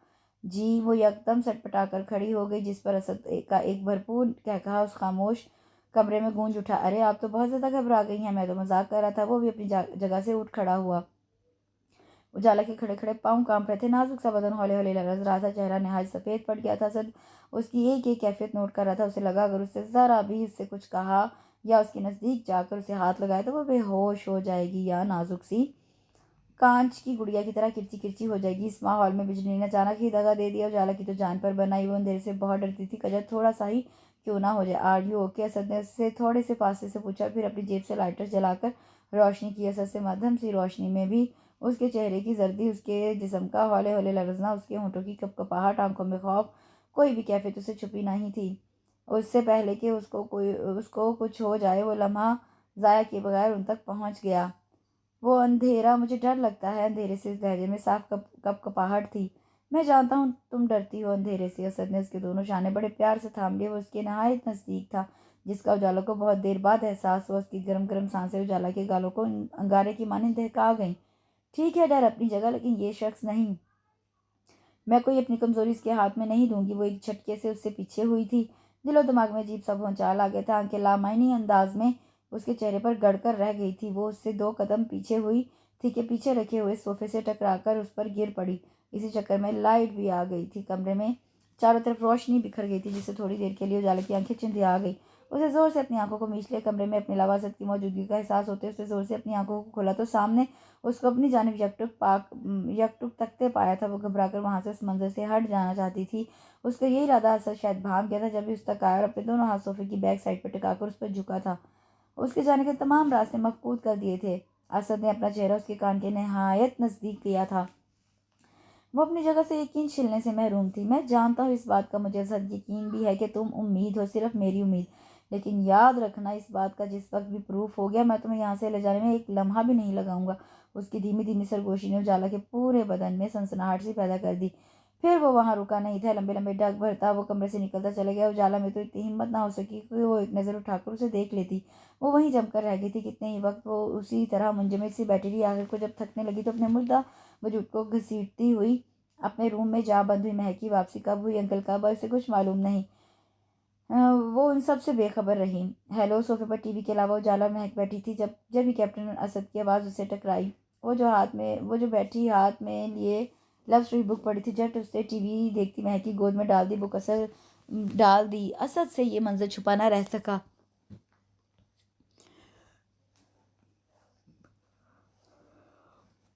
जी। वो यकदम सटपटा कर खड़ी हो गई, जिस पर असद का एक भरपूर कहकहा उस खामोश कमरे में गूंज उठा। अरे आप तो बहुत ज्यादा घबरा गई हैं, मैं तो मजाक कर रहा था। वो भी अपनी जगह से उठ खड़ा हुआ। उजाला के खड़े खड़े पाँव कांप रहे थे। नाजुक सा बदन हौले हौले लग रहा था। चेहरा नहायत सफ़ेद पड़ गया था। सद उसकी एक एक कैफियत नोट कर रहा था। उसे लगा अगर उससे ज़रा भी उससे कुछ कहा या उसके नज़दीक जाकर उसे हाथ लगाया तो वो बेहोश हो जाएगी या नाजुक सी कांच की गुड़िया की तरह किरची किरची हो जाएगी। इस माहौल में बिजली ने अचानक ही दगा दे दिया। उजाला की तो जान पर बनाई। वो अंधेरे से बहुत डरती थी, कजर थोड़ा सा ही क्यों ना हो जाए। Are you okay? असद ने उससे थोड़े से फासले से पूछा, फिर अपनी जेब से लाइटर जलाकर रोशनी की। असद से मध्यम सी रोशनी में भी उसके चेहरे की जर्दी, उसके जिस्म का हौले हौले लरजना, उसके होंठों की कपकपाहट, आंखों में खौफ कोई भी कैफियत उसे छुपी नहीं थी। उससे पहले कि उसको कुछ हो जाए, वो लम्हा ज़ाया किए बगैर उन तक पहुंच गया। वो अंधेरा, मुझे डर लगता है अंधेरे से, इस लहजे में साफ कपाहट थी। मैं जानता हूँ तुम डरती हो अंधेरे से। असद ने उसके दोनों शाने बड़े प्यार से थाम लिए। वो उसके नहायत नज़दीक था, जिसका उजाला को बहुत देर बाद एहसास हुआ। उसकी गर्म गर्म सांसें उजाला के गालों को अंगारे की मानिंद दहका गईं। ठीक है, डर अपनी जगह, लेकिन ये शख्स नहीं। मैं कोई अपनी कमजोरी इसके हाथ में नहीं दूंगी। वो एक झटके से उससे पीछे हुई थी। दिलो दिमाग में अजीब सा भौचाल आ गया था। आंखें लामानी अंदाज में उसके चेहरे पर गड़कर रह गई थी। वो उससे 2 कदम पीछे हुई थी कि पीछे रखे हुए सोफे से टकराकर उस पर गिर पड़ी। इसी चक्कर में लाइट भी आ गई थी। कमरे में चारों तरफ रोशनी बिखर गई थी, जिससे थोड़ी देर के लिए उजाले की आंखें चिंधिया गई। उसे जोर से अपनी आंखों को मीच लिया। कमरे में अपने अलावा असद की मौजूदगी का एहसास होते उसने जोर से अपनी आंखों को खोला तो सामने उसको अपनी जानिब यकटुक तकते पाया था। वो घबराकर वहां से उस मंजर से हट जाना चाहती थी। उसका यही इरादा असद शायद भाग गया था जब भी उस तक आया और अपने दोनों हाथ सोफे की बैक साइड पर टिकाकर उस पर झुका था। उसके जाने के तमाम रास्ते मफकूद कर दिए थे। असद ने अपना चेहरा उसके कान के नहायत नज़दीक किया था। वो अपनी जगह से यकीन छिलने से महरूम थी। मैं जानता हूँ इस बात का, मुझे सद यकीन भी है कि तुम उम्मीद हो, सिर्फ मेरी उम्मीद। लेकिन याद रखना इस बात का, जिस वक्त भी प्रूफ हो गया, मैं तुम्हें यहाँ से ले जाने में एक लम्हा भी नहीं लगाऊंगा। उसकी धीमी धीमी सरगोशी ने उजाला के पूरे बदन में सनसनाहट सी पैदा कर दी। फिर वो वहां रुका नहीं था। लंबे लंबे डग भरता वो कमरे से निकलता चला गया। उजाला में तो इतनी हिम्मत ना हो सकी कि वो एक नज़र उठाकर उसे देख लेती। वो वहीं जमकर रह गई थी। कितने ही वक्त वो उसी तरह मुंजमद सी बैठी रही। आखिर को जब थकने लगी तो अपने मुर्दा वजूद को घसीटती हुई अपने रूम में जा बंद हुई। महक की वापसी कब हुई, अंकल कब आए, उसे कुछ मालूम नहीं। वो उन सब से बेखबर रही। हेलो, सोफे पर टीवी के अलावा उजाला और महक बैठी थी। जब जब ही कैप्टन असद की आवाज़ उससे टकराई, वो जो बैठी हाथ में लिए लव स्टोरी बुक पड़ी थी, झट उससे टीवी देखती महक की गोद में डाल दी बुक। असद डाल दी। असद से ये मंजर छुपा ना रह सका।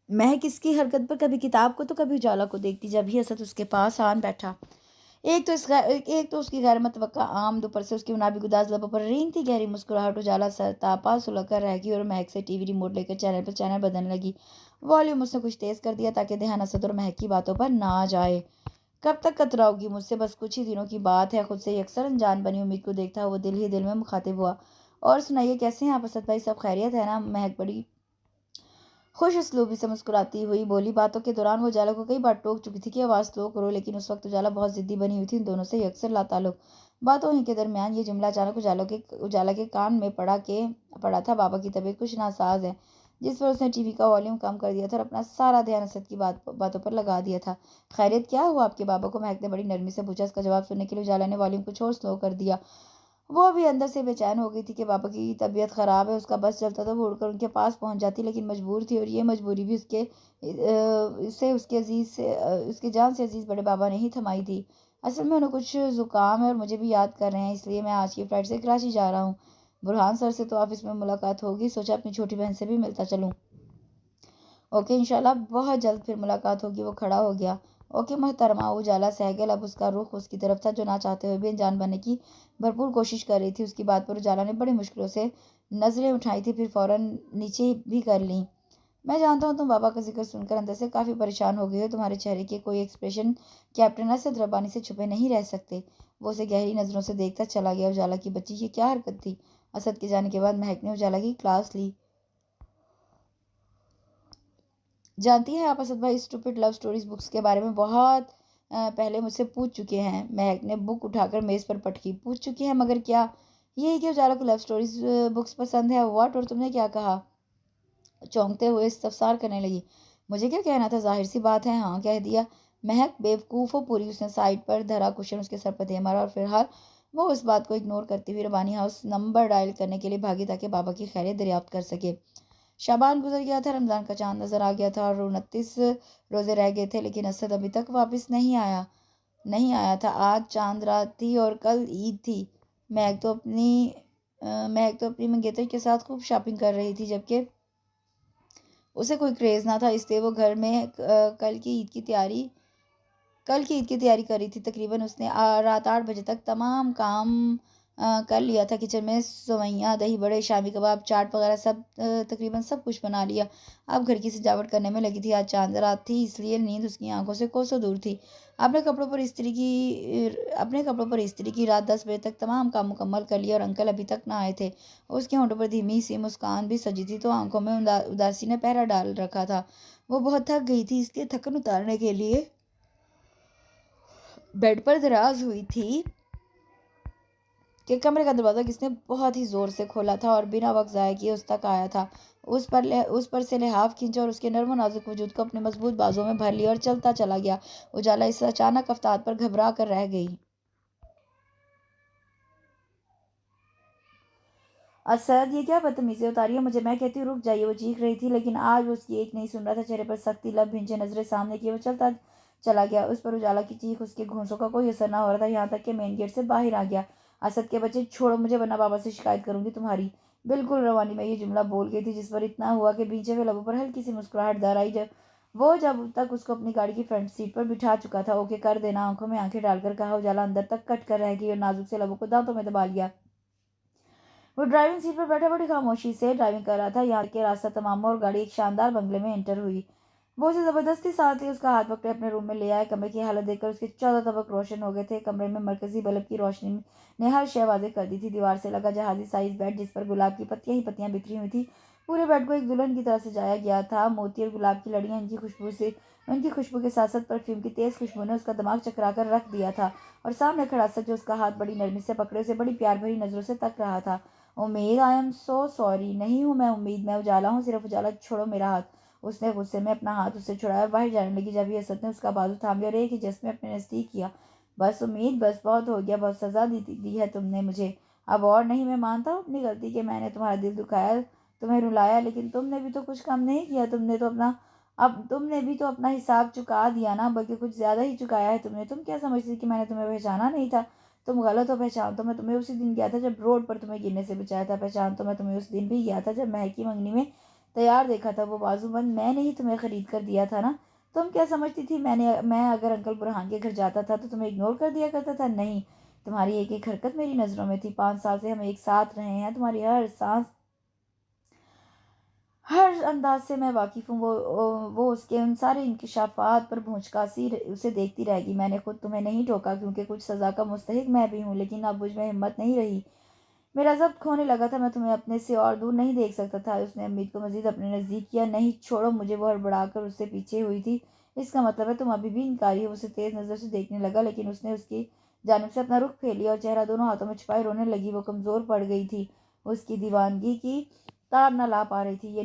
महक इसकी हरकत पर कभी किताब को तो कभी उजाला को देखती। जब ही असद उसके पास आन बैठा, एक तो उसकी गैर मतवक्का आम दोपहर से उसकी मुनाबिक उदास लबों पर रेंगती गहरी मुस्कुराहट उजाला सरतापा सुलग कर रह गई और महक से टीवी रिमोट लेकर चैनल पर चैनल बदलने लगी। वॉल्यूम उसने कुछ तेज कर दिया ताकि ध्यान असद और महक की बातों पर ना जाए। कब तक कतराओगी मुझसे? बस कुछ ही दिनों की बात है। खुद से ही अक्सर अनजान बनी उम्मीद को देखता वो दिल ही दिल में मुखातिब हुआ। और सुनाइए, कैसे हैं आप असद भाई? सब खैरियत है ना? महक बड़ी खुश उसलूबी से मुस्कुराती हुई बोली। बातों के दौरान वो उजाला को कई बार टोक चुकी थी कि आवाज़ स्लो करो, लेकिन उस वक्त उजाला बहुत जिद्दी बनी हुई थी। इन दोनों से ही अक्सर लाताल्लुक बातों ही के दरमियान ये जुमला अचानक उजाला के कान में पड़ा था। बाबा की तबीयत कुछ नासाज है, जिस पर उसने टीवी का वॉल्यूम कम कर दिया था और अपना सारा ध्यान असद की बातों पर लगा दिया था। खैरियत क्या हुआ आपके बाबा को? महक ने बड़ी नरमी से पूछा। इसका जवाब सुनने के लिए उजाला ने वॉल्यूम कुछ और स्लो कर दिया। वो भी अंदर से बेचैन हो गई थी कि पापा की तबीयत ख़राब है। उसका बस चलता तो वो उड़कर उनके पास पहुंच जाती, लेकिन मजबूर थी। और ये मजबूरी भी उसके जान से अजीज़ बड़े बाबा ने ही थमाई थी। असल में उन्हें कुछ ज़ुकाम है और मुझे भी याद कर रहे हैं, इसलिए मैं आज की फ़्लाइट से कराची जा रहा हूँ। बुरहान सर से तो ऑफिस में मुलाकात होगी, सोचा अपनी छोटी बहन से भी मिलता चलूँ। ओके, इंशाल्लाह बहुत जल्द फिर मुलाकात होगी। वो खड़ा हो गया। ओके मोहतरमा। उजाला सहगल अब उसका रुख उसकी तरफ था, जो ना चाहते हुए भी अनजान बनने की भरपूर कोशिश कर रही थी। उसकी बात पर उजाला ने बड़ी मुश्किलों से नज़रें उठाई थी, फिर फ़ौरन नीचे भी कर लीं। मैं जानता हूँ तुम बाबा का जिक्र सुनकर अंदर से काफ़ी परेशान हो गई हो। तुम्हारे चेहरे के कोई एक्सप्रेशन कैप्टन असद रब्बानी से छुपे नहीं रह सकते। वो उसे गहरी नज़रों से देखता चला गया। उजाला की बच्ची की क्या हरकत थी? असद के जाने के बाद महक ने उजाला की क्लास ली। जानती हैं आप असद भाई, स्टूपिड लव स्टोरीज बुक्स के बारे में बहुत पहले मुझसे पूछ चुके हैं। महक ने बुक उठाकर मेज़ पर पटकी। पूछ चुकी हैं? मगर क्या? यही कि उजाला को लव स्टोरीज बुक्स पसंद है। व्हाट? और तुमने क्या कहा? चौंकते हुए इस्तफसार करने लगी। मुझे क्या कहना था? जाहिर सी बात है हाँ कह दिया। महक बेवकूफ़ हो पूरी। उसने साइड पर धरा कुशन उसके सर पर दे मारा और फिलहाल वो उस बात को इग्नोर करती हुई रबानी हाउस नंबर डायल करने के लिए भागी ताकि बाबा की खैरियत दरियाफ्त कर सके। शाबान गुजर गया था, रमज़ान का चांद नज़र आ गया था और 29 रोज़े रह गए थे, लेकिन असद अभी तक वापस नहीं आया था। आज चांद रात थी और कल ईद थी। महक तो अपनी मंगेतर के साथ खूब शॉपिंग कर रही थी, जबकि उसे कोई क्रेज़ ना था। इसलिए वो घर में कल की ईद की तैयारी कर रही थी। तकरीबन उसने रात 8 बजे तक तमाम काम कर लिया था किचन में। सेवइयाँ, दही बड़े, शामी कबाब, चाट वगैरह सब तकरीबन सब कुछ बना लिया। अब घर की सजावट करने में लगी थी। आज चाँद रात थी, इसलिए नींद उसकी आँखों से कोसों दूर थी। अपने कपड़ों पर इस्त्री की। रात 10 बजे तक तमाम काम मुकम्मल कर लिया और अंकल अभी तक ना आए थे। उसके होंठों पर धीमी-सी मुस्कान भी सजी थी, तो आँखों में उदासी ने पहरा डाल रखा था। वो बहुत थक गई थी, इसलिए थकन उतारने के लिए बेड पर दराज हुई थी कि कमरे का दरवाज़ा किसने बहुत ही ज़ोर से खोला था और बिना वक़्त ज़ाया किए उस तक आया था। उस पर से लिहाफ खींचा और उसके नर्म नाज़ुक वजूद को अपने मज़बूत बाजुओं में भर लिया और चलता चला गया। उजाला इस अचानक अफ़ताब पर घबरा कर रह गई। असद, ये क्या बदतमीज़ी उतारी है मुझे? मैं कहती हूँ रुक जाइए। वो चीख रही थी, लेकिन आज वो उसकी एक नहीं सुन रहा था। चेहरे पर सख्ती, लब भिंचे, नज़रें सामने किए वो चलता चला गया। उस पर उजाला की चीख, उसके घूंसों का कोई असर ना हो रहा था, यहाँ तक कि मेन गेट से बाहर आ गया। असद के बच्चे, छोड़ो मुझे वरना बाबा से शिकायत करूंगी तुम्हारी। बिल्कुल रवानी में ये जुमला बोल गई थी, जिस पर इतना हुआ कि बीचे हुए लबों पर हल्की सी मुस्कुराहट दर आई। जब तक उसको अपनी गाड़ी की फ्रंट सीट पर बिठा चुका था। ओके कर देना, आंखों में आंखें डालकर कहा। उजाला अंदर तक कट कर रह गई और नाजुक से लबों को दांतों में दबा लिया। वो ड्राइविंग सीट पर बैठा बड़ी खामोशी से ड्राइविंग कर रहा था। यहाँ के रास्ता तमाम हुआ और गाड़ी एक शानदार बंगले में एंटर हुई। वो उसे जबरदस्ती साथ ही उसका हाथ पकड़े अपने रूम में ले आए। कमरे की हालत देखकर उसके 14 तबक रोशन हो गए थे। कमरे में मरकजी बल्ब की रोशनी ने हर शय वाज़ेह कर दी थी। दीवार से लगा जहाजी साइज बेड, जिस पर गुलाब की पत्तियां ही पत्तियां बिखरी हुई थी, पूरे बेड को एक दुल्हन की तरह सजाया गया था। मोती और गुलाब की लड़ियां, उनकी खुशबू के साथ साथ परफ्यूम की तेज खुशबू ने उसका दिमाग चकरा कर रख दिया था। और सामने खड़ा सच, जो उसका हाथ बड़ी नरमी से पकड़े उसे बड़ी प्यार भरी नजरों से तक रहा था। उम्मीद, आई एम सो सॉरी। नहीं हूँ मैं उम्मीद, मैं उजाला हूँ, सिर्फ उजाला। छोड़ो मेरा हाथ। उसने गुस्से में अपना हाथ उससे छुड़ाया और बाहर जाने लगी, जब असद ने उसका बाजू थाम लिया और एक ही जस्ट में अपने नज़दीक किया। बस उम्मीद, बस बहुत हो गया। बहुत सज़ा दी है तुमने मुझे। अब और नहीं। मैं मानता हूँ अपनी गलती कि मैंने तुम्हारा दिल दुखाया, तुम्हें रुलाया, लेकिन तुमने भी तो कुछ कम नहीं किया। तुमने भी तो अपना हिसाब चुका दिया ना, बल्कि कुछ ज़्यादा ही चुकाया है तुमने। तुम क्या समझती कि मैंने तुम्हें पहचाना नहीं था? तुम गलत हो। पहचान तो मैं तुम्हें उसी दिन गया था जब रोड पर तुम्हें गिरने से बचाया था। पहचान तो मैं तुम्हें उस दिन भी गया था जब महक की मंगनी में तैयार देखा था। वो बाजूबंद मैंने ही तुम्हें खरीद कर दिया था ना। तुम क्या समझती थी मैं अगर अंकल बुरहान के घर जाता था तो तुम्हें इग्नोर कर दिया करता था? नहीं, तुम्हारी एक एक हरकत मेरी नज़रों में थी। 5 साल से हम एक साथ रहे हैं, तुम्हारी हर सांस, हर अंदाज से मैं वाकिफ़ हूँ। वो उसके उन सारे इंकिशाफात पर भौंचकासी उसे देखती रहेगी। मैंने खुद तुम्हें नहीं टोका, क्योंकि कुछ सज़ा का मुस्तहिक मैं भी हूँ, लेकिन अब मुझ में हिम्मत नहीं रही। मेरा ज़ब्त खोने लगा था। मैं तुम्हें अपने से और दूर नहीं देख सकता था। उसने उम्मीद को मज़ीद अपने नज़दीक किया। नहीं, छोड़ो मुझे। वो हड़बड़ाकर उससे पीछे हुई थी। इसका मतलब है तुम अभी भी इनकारी हो? उसे तेज़ नज़र से देखने लगा, लेकिन उसने उसकी जानिब से अपना रुख फेर लिया और चेहरा दोनों हाथों में छुपाए रोने लगी। वो कमज़ोर पड़ गई थी, उसकी दीवानगी की ताब ना ला पा रही थी। ये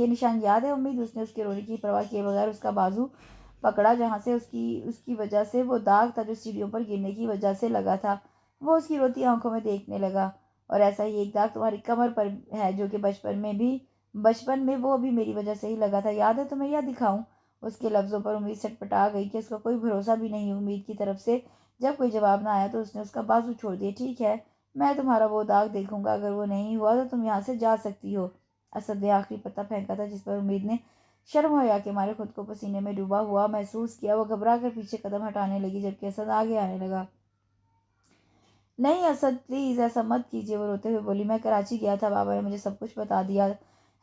निशान याद है उम्मीद? उसने उसके रोने की परवाह किए बगैर उसका बाजू पकड़ा, जहाँ से उसकी उसकी वजह से वो दाग था जो सीढ़ियों पर गिरने की वजह से लगा था। वो उसकी रोती आंखों में देखने लगा। और ऐसा ही एक दाग तुम्हारी कमर पर है, जो कि बचपन में वो भी मेरी वजह से ही लगा था। याद है तुम्हें? या दिखाऊं? उसके लफ्ज़ों पर उम्मीद सटपटा गई कि उसका कोई भरोसा भी नहीं। उम्मीद की तरफ से जब कोई जवाब ना आया तो उसने उसका बाजू छोड़ दिया। ठीक है, मैं तुम्हारा वो दाग देखूंगा। अगर वो नहीं हुआ तो तुम यहाँ से जा सकती हो। असद ने आखिरी पत्ता फेंका था, जिस पर उम्मीद ने शर्म हया के मारे खुद को पसीने में डूबा हुआ महसूस किया। वो घबरा कर पीछे कदम हटाने लगी, जबकि असद आगे आने लगा। नहीं असद, प्लीज़ ऐसा मत कीजिए। वो रोते हुए बोली। मैं कराची गया था, बाबा ने मुझे सब कुछ बता दिया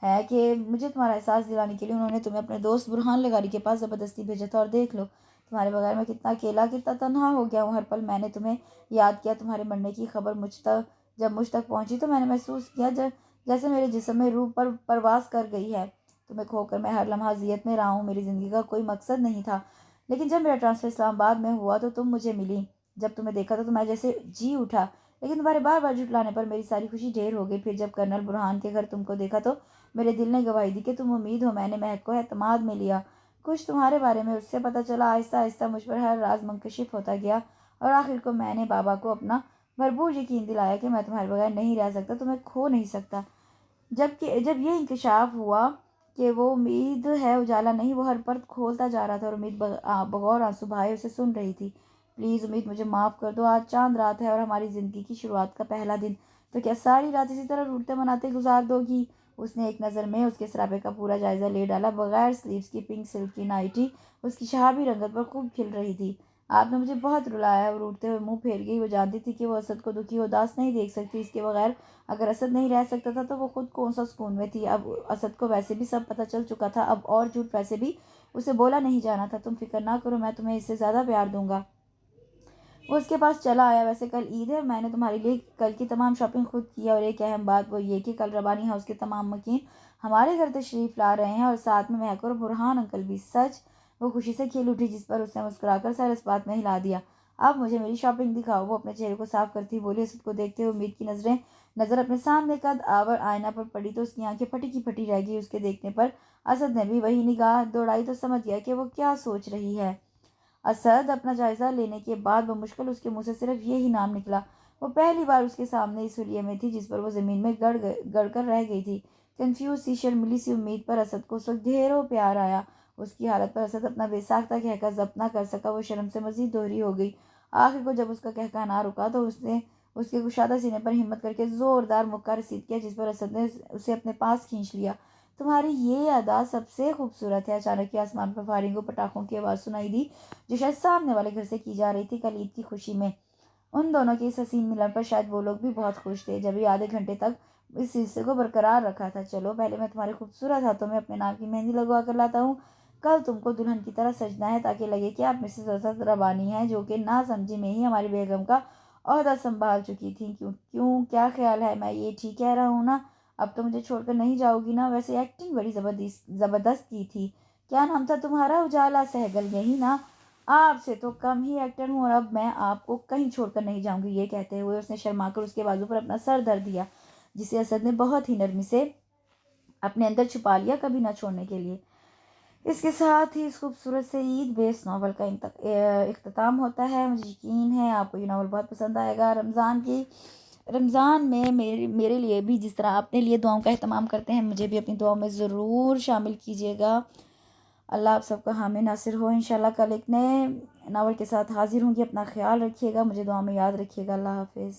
है कि मुझे तुम्हारा एहसास दिलाने के लिए उन्होंने तुम्हें अपने दोस्त बुरहान लगारी के पास ज़बरदस्ती भेजा था। और देख लो, तुम्हारे बगैर मैं कितना अकेला, कितना तन्हा हो गया हूँ। हर पल मैंने तुम्हें याद किया। तुम्हारे मरने की खबर मुझ तक पहुँची तो मैंने महसूस किया जैसे मेरे जिस्म में रूह पर परवास कर गई है। तुम्हें खोकर मैं हर लम्हा अज़ियत में रहा हूँ। मेरी ज़िंदगी का कोई मकसद नहीं था, लेकिन जब मेरा ट्रांसफ़र इस्लामाबाद में हुआ तो तुम मुझे मिली। जब तुम्हें देखा तो मैं जैसे जी उठा, लेकिन तुम्हारे बार बार झुठलाने पर मेरी सारी खुशी ढेर हो गई। फिर जब कर्नल बुरहान के घर तुमको देखा तो मेरे दिल ने गवाही दी कि तुम उम्मीद हो। मैंने महक को एतमाद में लिया। कुछ तुम्हारे बारे में उससे पता चला। आहिस्ता आहिस्ता मुझ पर हर राज मुंकशिफ होता गया और आखिर को मैंने बाबा को अपना भरपूर यकीन दिलाया कि मैं तुम्हारे बगैर नहीं रह सकता, तुम्हें खो नहीं सकता। जब ये इंकशाफ हुआ कि वो उम्मीद है उजाला नहीं, वो हर पर्द खोलता जा रहा था और उम्मीद बगौर आंसू बहाए उसे सुन रही थी। प्लीज़ उम्मीद, मुझे माफ़ कर दो। आज चांद रात है और हमारी ज़िंदगी की शुरुआत का पहला दिन। तो क्या सारी रात इसी तरह रूठते मनाते गुजार दोगी? उसने एक नज़र में उसके सरापे का पूरा जायज़ा ले डाला। बगैर स्लीव्स की पिंक सिल्क की नाइटी उसकी शहाबी रंगत पर खूब खिल रही थी। आपने मुझे बहुत रुलाया। वो रूठते हुए मुंह फेर गई। वो जानती थी कि वो असद को दुखी उदास नहीं देख सकती। इसके बगैर अगर असद नहीं रह सकता था तो वो खुद कौन सा सुकून में थी। अब असद को वैसे भी सब पता चल चुका था। अब और झूठ वैसे भी उसे बोला नहीं जाना था। तुम फिक्र ना करो, मैं तुम्हें इससे ज़्यादा प्यार दूंगा। वो उसके पास चला आया। वैसे कल ईद है, मैंने तुम्हारे लिए कल की तमाम शॉपिंग खुद की है, और एक अहम बात वो ये कि कल रबानी हाउस के तमाम मकीन हमारे घर तशरीफ़ ला रहे हैं, और साथ में महक और बुरहान अंकल भी। सच? वो खुशी से खिल उठी, जिस पर उसने मुस्कुराकर सर इस बात में हिला दिया। अब मुझे मेरी शॉपिंग दिखाओ। वो अपने चेहरे को साफ करती बोली। असद को देखते हुए उम्मीद की नज़र अपने सामने कद आवर आईना पर पड़ी तो उसकी आंखें फटी की फटी रह गई। उसके देखने पर असद ने भी वही निगाह दौड़ाई तो समझ गया कि वो क्या सोच रही है। असद अपना जायजा लेने के बाद बमुश्किल उसके मुंह से सिर्फ यही नाम निकला। वो पहली बार उसके सामने इस हुलिये में थी जिस पर वो जमीन में गड़ कर रह गई थी। कंफ्यूज सी, शर्मिली सी उम्मीद पर असद को उस वक्त ढेरों प्यार आया। उसकी हालत पर असद अपना बेसाख्ता कहकर जब्त न कर सका। वो शर्म से मजीद दोहरी हो गई। आखिर को जब उसका कहका ना रुका तो उसने उसके कुशादा सीने पर हिम्मत करके जोरदार मुक्का रसीद किया, जिस पर असद ने उसे अपने पास खींच लिया। तुम्हारी ये अदा सबसे खूबसूरत है। अचानक ही आसमान पर फायरिंग और पटाखों की आवाज़ सुनाई दी, जो शायद सामने वाले घर से की जा रही थी। कल ईद की खुशी में उन दोनों के इस हसीन मिलन पर शायद वो लोग भी बहुत खुश थे। जब भी आधे घंटे तक इस सिलसिले को बरकरार रखा था। चलो पहले मैं तुम्हारे खूबसूरत हाथों में अपने नाम की मेहंदी लगवा कर लाता हूँ। कल तुमको दुल्हन की तरह सजना है, ताकि लगे कि आप मिसेस असद रबानी हैं, जो कि ना समझी में ही हमारी बेगम का ओहदा संभाल चुकी थी। क्यों क्यों क्या ख्याल है, मैं ये ठीक कह रहा हूँ ना? अब तो मुझे छोड़कर नहीं जाओगी ना? वैसे एक्टिंग बड़ी ज़बरदस्त की थी। क्या नाम था तुम्हारा? उजाला सहगल, यही ना? आपसे तो कम ही एक्टर हूँ, और अब मैं आपको कहीं छोड़कर नहीं जाऊंगी। ये कहते हुए उसने शर्माकर उसके बाजू पर अपना सर धर दिया, जिसे असद ने बहुत ही नरमी से अपने अंदर छुपा लिया, कभी ना छोड़ने के लिए। इसके साथ ही इस खूबसूरत से ईद बेस्ड नावल का इख्तिताम होता है। मुझे यकीन है आपको ये नावल बहुत पसंद आएगा। रमज़ान में मेरे लिए भी जिस तरह अपने लिए दुआओं का एहतमाम करते हैं, मुझे भी अपनी दुआओं में ज़रूर शामिल कीजिएगा। अल्लाह आप सबका हामी नासिर हो। इंशाल्लाह कल एक नए नावल के साथ हाजिर होंगी। अपना ख्याल रखिएगा, मुझे दुआ में याद रखिएगा। अल्लाह हाफिज़।